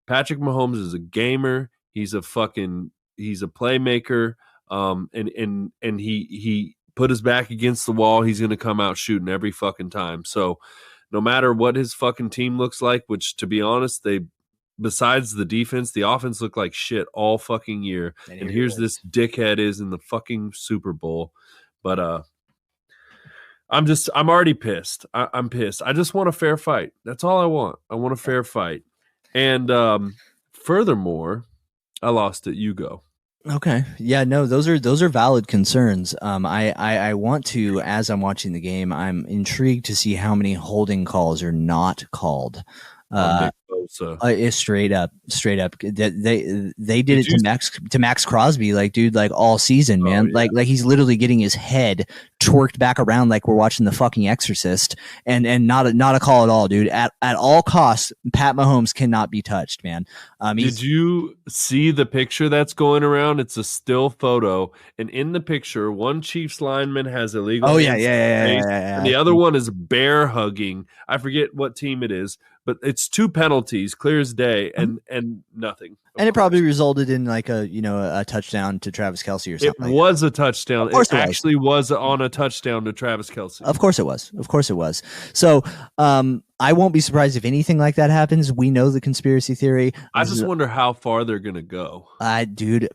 Patrick Mahomes is a gamer. He's a playmaker. And he put his back against the wall. He's going to come out shooting every fucking time. So no matter what his fucking team looks like, which to be honest, besides the defense, the offense looked like shit all fucking year. And here's this dickhead is in the fucking Super Bowl. But I'm already pissed. I'm pissed. I just want a fair fight. That's all I want. I want a fair fight. And furthermore, I lost it. You go. Okay. Yeah, no, those are valid concerns. I want to, as I'm watching the game, I'm intrigued to see how many holding calls are not called. It's straight up. They did it to Max Crosby, like, dude, like all season, man. Yeah. Like he's literally getting his head twerked back around like we're watching the fucking Exorcist, and not a call at all, dude. At all costs, Pat Mahomes cannot be touched, man. Did you see the picture that's going around? It's a still photo, and in the picture, one Chiefs lineman has illegal. Oh yeah. And the other one is bear hugging. I forget what team it is. But it's 2 penalties, clear as day, and nothing. And it probably resulted in like a touchdown to Travis Kelce or something. It was a touchdown. It actually was on a touchdown to Travis Kelce. Of course it was. So I won't be surprised if anything like that happens. We know the conspiracy theory. I just wonder how far they're gonna go. Dude.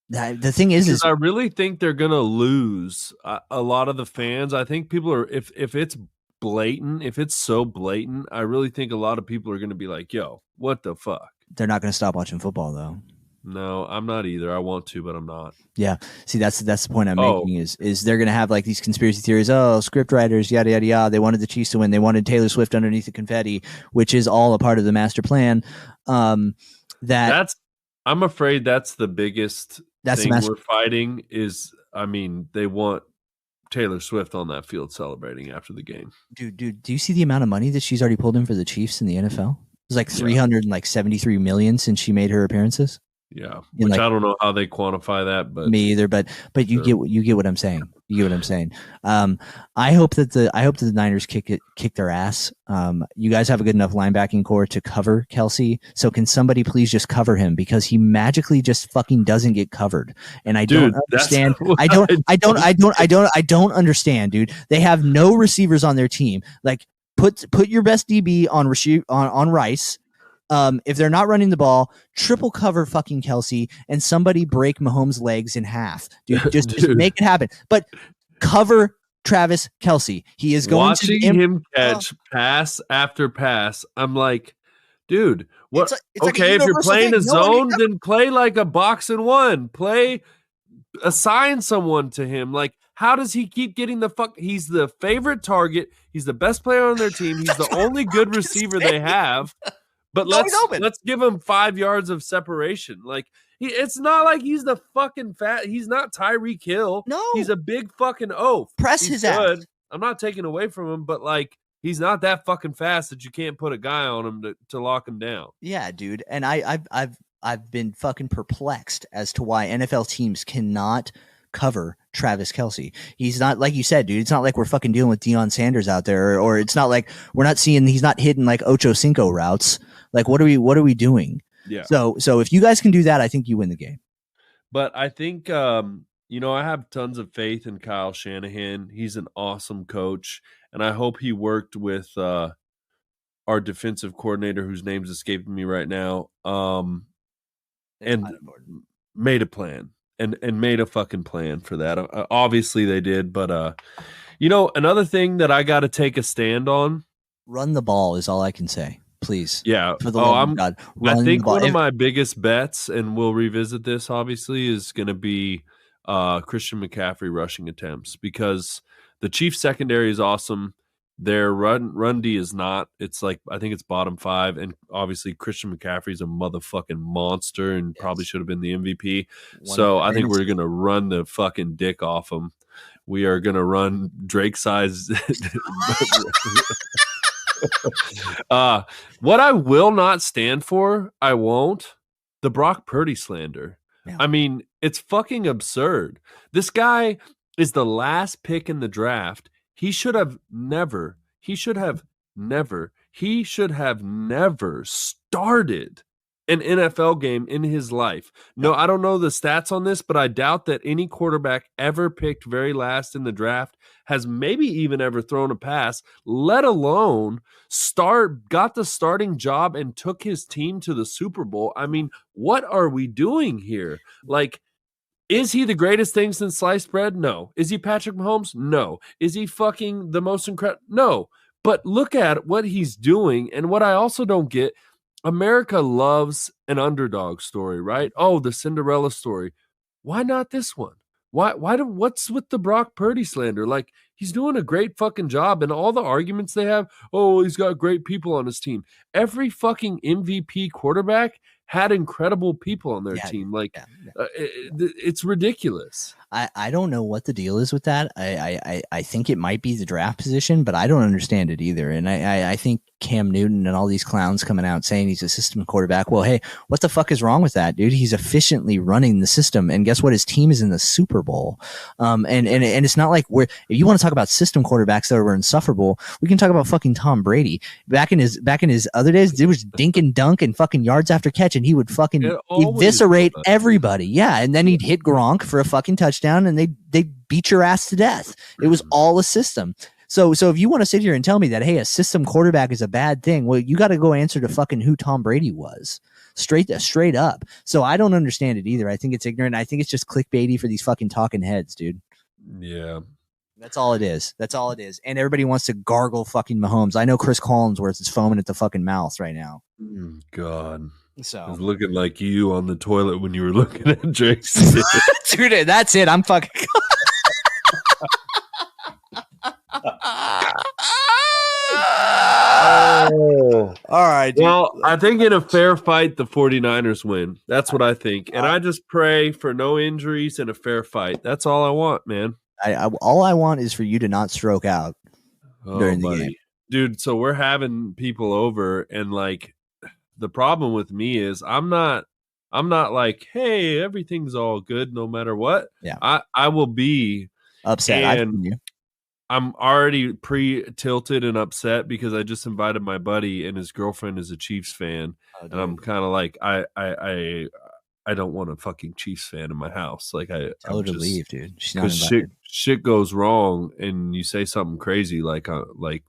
The thing is I really think they're gonna lose a lot of the fans. I think people are if it's blatant, if it's so blatant, I really think a lot of people are going to be like, yo, what the fuck? They're not going to stop watching football though. No, I'm not either. I want to, but I'm not. Yeah. See, that's the point I'm making is they're going to have like these conspiracy theories. Oh, script writers, yada, yada, yada. They wanted the Chiefs to win. They wanted Taylor Swift underneath the confetti, which is all a part of the master plan. I'm afraid that's the biggest thing we're fighting is, they want Taylor Swift on that field celebrating after the game. Dude, do you see the amount of money that she's already pulled in for the Chiefs in the NFL? It's like $373 million since she made her appearances. Yeah, which I don't know how they quantify that, but me either. But you get what I'm saying. You get what I'm saying. I hope that the Niners kick their ass. You guys have a good enough linebacking core to cover Kelce. So can somebody please just cover him, because he magically just fucking doesn't get covered. And I don't understand. I don't understand, dude. They have no receivers on their team. Like put your best DB on Rice. If they're not running the ball, triple cover fucking Kelce and somebody break Mahomes' legs in half. Dude, just make it happen. But cover Travis Kelce. He is going watching him catch pass after pass. I'm like, dude, what? It's okay, if you're playing a zone, then play like a box and one. Assign someone to him. Like, how does he keep getting the fuck? He's the favorite target. He's the best player on their team. He's the only good receiver they have. But let's give him 5 yards of separation. Like it's not like he's the fucking fat. He's not Tyreek Hill. No, he's a big fucking oaf. Press his ass. I'm not taking away from him, but like he's not that fucking fast that you can't put a guy on him to lock him down. Yeah, dude. And I've been fucking perplexed as to why NFL teams cannot cover Travis Kelce. He's not, like you said, dude, it's not like we're fucking dealing with Deion Sanders out there, or it's not like we're not seeing, he's not hitting like Ocho Cinco routes. Like, what are we doing? Yeah. So if you guys can do that, I think you win the game. But I think, I have tons of faith in Kyle Shanahan. He's an awesome coach, and I hope he worked with our defensive coordinator, whose name's escaping me right now, and made a plan and made a fucking plan for that. Obviously they did, but You know, another thing that I got to take a stand on. Run the ball is all I can say. Please. Yeah. For the love of God. I Run think the ball. one of my biggest bets, and we'll revisit this obviously, is going to be Christian McCaffrey rushing attempts, because the Chiefs secondary is awesome. Their run D is not. It's like, I think it's bottom 5, and obviously Christian McCaffrey is a motherfucking monster and probably should have been the MVP. So I think we're going to run the fucking dick off him. We are going to run Drake size. What I will not stand for, I won't, the Brock Purdy slander. Yeah. I mean, it's fucking absurd. This guy is the last pick in the draft. He should have never started an NFL game in his life. No, I don't know the stats on this, but I doubt that any quarterback ever picked very last in the draft has maybe even ever thrown a pass, let alone got the starting job and took his team to the Super Bowl. I mean, what are we doing here? Like, is he the greatest thing since sliced bread? No. Is he Patrick Mahomes? No. Is he fucking the most incredible? No. But look at what he's doing. And what I also don't get, America loves an underdog story, right? Oh, the Cinderella story. Why not this one? What's with the Brock Purdy slander? Like, he's doing a great fucking job, and all the arguments they have, oh, he's got great people on his team. Every fucking MVP quarterback had incredible people on their team. Like, it's ridiculous. I don't know what the deal is with that. I think it might be the draft position, but I don't understand it either. And I think Cam Newton and all these clowns coming out saying he's a system quarterback. Well, hey, what the fuck is wrong with that, dude? He's efficiently running the system, and guess what? His team is in the Super Bowl. And it's not like if you want to talk about system quarterbacks that were insufferable, we can talk about fucking Tom Brady. Back in his other days, there was dink and dunk and fucking yards after catch, and he would fucking eviscerate everybody. Yeah, and then he'd hit Gronk for a fucking touchdown, and they beat your ass to death. It was all a system. So if you want to sit here and tell me that, hey, a system quarterback is a bad thing, well, you got to go answer to fucking who Tom Brady was. Straight up. So I don't understand it either. I think it's ignorant. I think it's just clickbaity for these fucking talking heads, dude. Yeah. That's all it is. And everybody wants to gargle fucking Mahomes. I know Chris Collinsworth is foaming at the fucking mouth right now. God. So it's looking like you on the toilet when you were looking at Drake's. Dude, that's it. I'm fucking. Oh. All right. Dude. Well, I think in a fair fight, the 49ers win. That's what I think. And I just pray for no injuries and a fair fight. That's all I want, man. All I want is for you to not stroke out during the game. Dude, so we're having people over, and like, the problem with me is I'm not like, hey, everything's all good no matter what. Yeah. I will be upset. And I'm already pre-tilted and upset because I just invited my buddy, and his girlfriend is a Chiefs fan. And I'm kind of like, I don't want a fucking Chiefs fan in my house. Like, tell her to leave, dude. She's not invited. Because shit goes wrong, and you say something crazy, like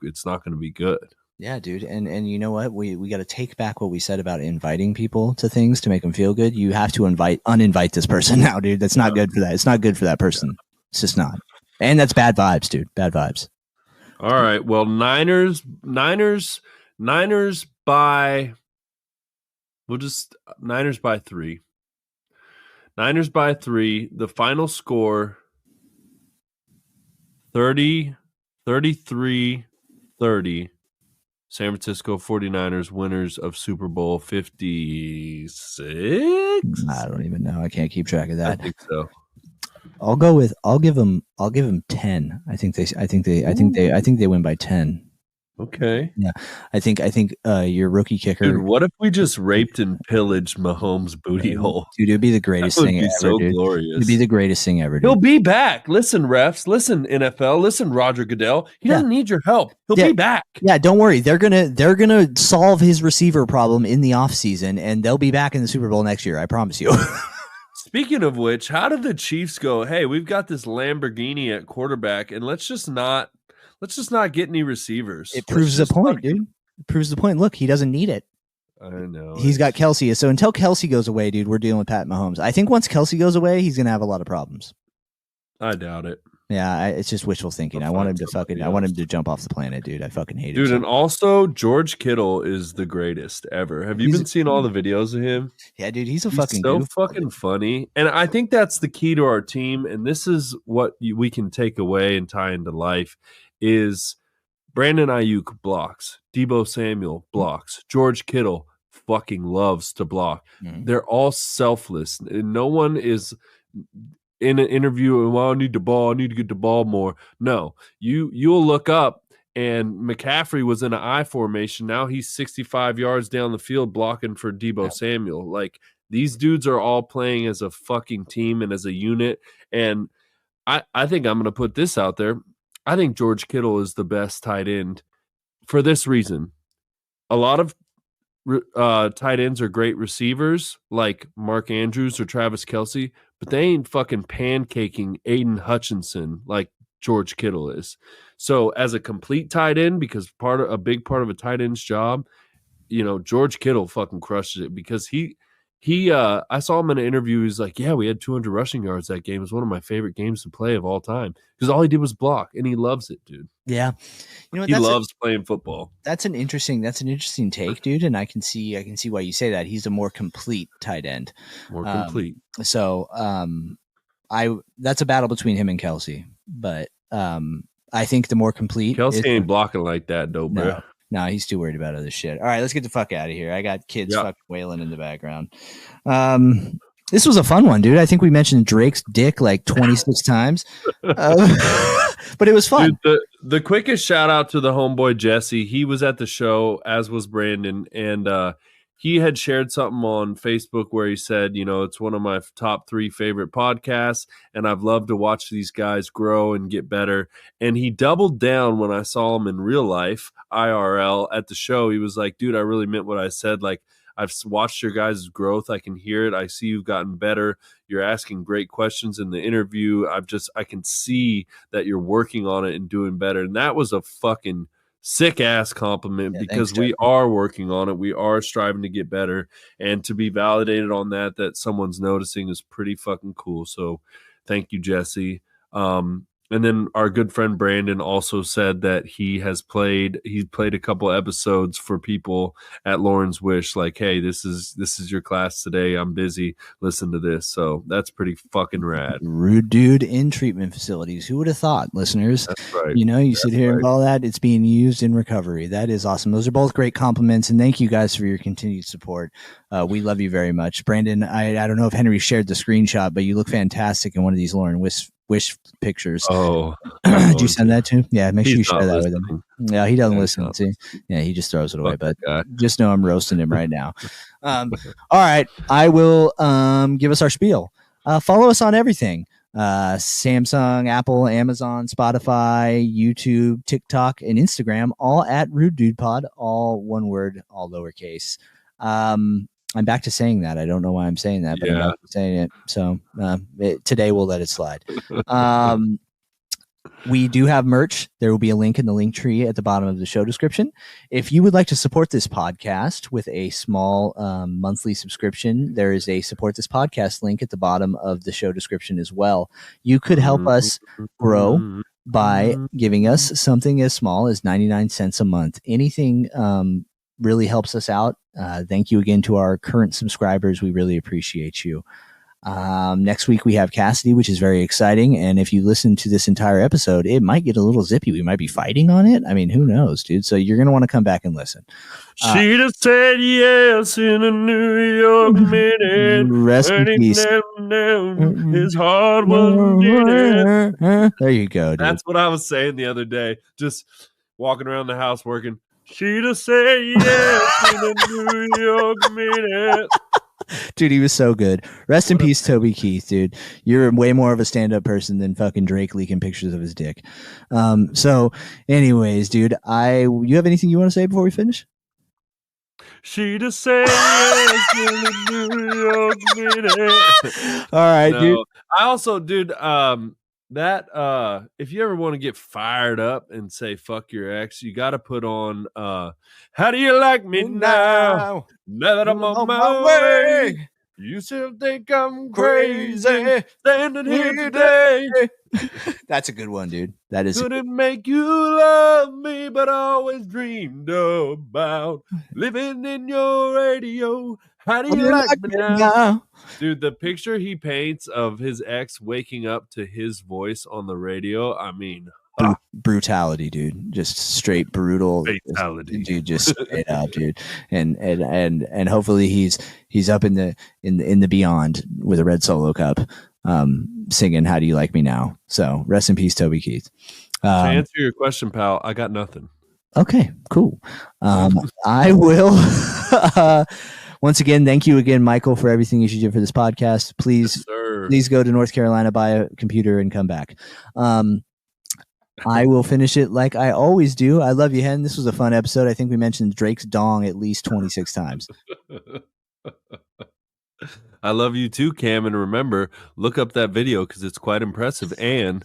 it's not going to be good. Yeah, dude. And you know what? We got to take back what we said about inviting people to things to make them feel good. You have to uninvite this person now, dude. That's not good for that. It's not good for that person. It's just not. And that's bad vibes, dude. Bad vibes. All right. Well, Niners by 3. Niners by 3. The final score 33-30. San Francisco 49ers winners of Super Bowl 56. I don't even know. I can't keep track of that. I think so. I'll give them 10. I think they win by 10. Okay. Yeah. I think your rookie kicker. Dude, what if we just raped and pillaged Mahomes' booty hole? Dude, it'd be the greatest thing ever. So dude. glorious. It'd be the greatest thing ever. Dude. He'll be back. Listen, refs. Listen, NFL. Listen, Roger Goodell. He doesn't need your help. He'll be back. Yeah, don't worry. They're gonna solve his receiver problem in the offseason, and they'll be back in the Super Bowl next year. I promise you. Speaking of which, how did the Chiefs go? Hey, we've got this Lamborghini at quarterback, and let's just not get any receivers. It proves the point, dude. It proves the point. Look, he doesn't need it. I know. He's got Kelsey. So until Kelsey goes away, dude, we're dealing with Pat Mahomes. I think once Kelsey goes away, he's going to have a lot of problems. I doubt it. Yeah, it's just wishful thinking. I want him to jump off the planet, dude. I fucking hate it. Dude, and also George Kittle is the greatest ever. Have you been seeing all the videos of him? Yeah, dude, he's so goof. fucking funny. And I think that's the key to our team. And this is what we can take away and tie into life is Brandon Ayuk blocks, Debo Samuel blocks, George Kittle fucking loves to block. Mhm. They're all selfless. And no one is in an interview, well, I need the ball, I need to get the ball more. No, you'll look up and McCaffrey was in an I formation. Now he's 65 yards down the field blocking for Debo Samuel. Like, these dudes are all playing as a fucking team and as a unit. And I think I'm going to put this out there. I think George Kittle is the best tight end for this reason. A lot of tight ends are great receivers like Mark Andrews or Travis Kelce, but they ain't fucking pancaking Aiden Hutchinson like George Kittle is. So as a complete tight end, because a big part of a tight end's job, George Kittle fucking crushes it because he I saw him in an interview. He's like, yeah, we had 200 rushing yards that game. It was one of my favorite games to play of all time because all he did was block, and he loves it, dude. Yeah, he loves playing football. That's an interesting take, dude, and I can see why you say that. He's a more complete tight end. More complete. So, that's a battle between him and Kelce, but I think the more complete. Kelce ain't blocking like that, though, bro. No, he's too worried about other shit. All right, let's get the fuck out of here. I got kids fucking wailing in the background. This was a fun one, dude. I think we mentioned Drake's dick like 26 times, but it was fun. Dude, the quickest shout out to the homeboy Jesse. He was at the show, as was Brandon, and he had shared something on Facebook where he said, it's one of my top 3 favorite podcasts, and I've loved to watch these guys grow and get better. And he doubled down when I saw him in real life, IRL, at the show. He was like, dude, I really meant what I said. Like, I've watched your guys' growth. I can hear it. I see you've gotten better. You're asking great questions in the interview. I can see that you're working on it and doing better. And that was a fucking sick ass compliment because we are working on it. We are striving to get better, and to be validated on that someone's noticing is pretty fucking cool. So thank you, Jesse. And then our good friend Brandon also said that he played a couple episodes for people at Lauren's Wish, like, hey, this is your class today. I'm busy. Listen to this. So that's pretty fucking rad. Rude dude in treatment facilities. Who would have thought, listeners? That's right. You sit here and all that. It's being used in recovery. That is awesome. Those are both great compliments, and thank you guys for your continued support. We love you very much. Brandon, I don't know if Henry shared the screenshot, but you look fantastic in one of these Lauren Wish pictures. Oh, did you send that to him? Yeah, make sure you share that with him. Yeah, he doesn't listen. See, yeah, he just throws it away. But just know I'm roasting him right now. All right, I will give us our spiel. Follow us on everything: Samsung, Apple, Amazon, Spotify, YouTube, TikTok, and Instagram. All at Rude Dude Pod. All one word, all lowercase. I'm back to saying that. I don't know why I'm saying that, but I'm back to saying it. So today we'll let it slide. We do have merch. There will be a link in the link tree at the bottom of the show description. If you would like to support this podcast with a small monthly subscription, there is a support this podcast link at the bottom of the show description as well. You could help us grow by giving us something as small as 99 cents a month. Anything really helps us out. Thank you again to our current subscribers. We really appreciate you. Next week we have Cassidy, which is very exciting. And if you listen to this entire episode, it might get a little zippy. We might be fighting on it. I mean, who knows, dude? So you're going to want to come back and listen. She just said yes in a New York minute. Rest in peace. His heart was there you go, dude. That's what I was saying the other day. Just walking around the house working. She just said yes in a New York minute. Dude, he was so good. Rest in peace, Toby Keith, dude. You're way more of a stand-up person than fucking Drake leaking pictures of his dick. So, anyways, dude, you have anything you want to say before we finish? She just said yes in a New York minute. All right, dude. I also, dude, that if you ever want to get fired up and say fuck your ex, you got to put on how do you like me now that I'm on my way? You still think I'm crazy standing here today. That's a good one, dude. That is. Couldn't make you love me, but I always dreamed about living in your radio. How do you like me now? Dude, the picture he paints of his ex waking up to his voice on the radio, I mean, brutality, dude. Just straight brutal fatality, dude. Just straight up, dude. And hopefully he's up in the beyond with a red Solo cup, singing "How Do You Like Me Now." So rest in peace, Toby Keith. To answer your question, pal, I got nothing. Okay, cool. I will. Once again, thank you again, Michael, for everything you did for this podcast. Please go to North Carolina, buy a computer, and come back. I will finish it like I always do. I love you, Hen. This was a fun episode. I think we mentioned Drake's dong at least 26 times. I love you too, Cam. And remember, look up that video because it's quite impressive. And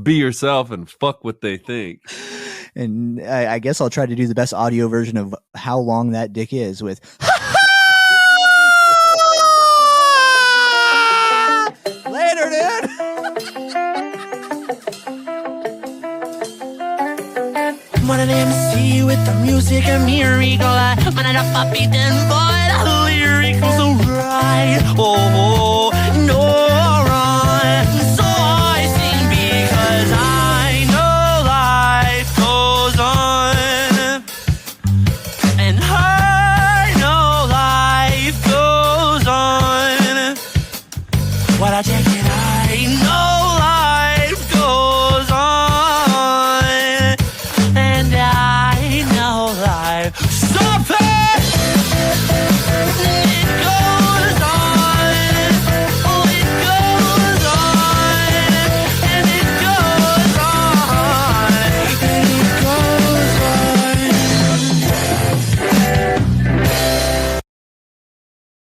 be yourself and fuck what they think. And I guess I'll try to do the best audio version of how long that dick is with. Later, dude. One of them see with the music and miracle. Man, I don't pop it then, boy.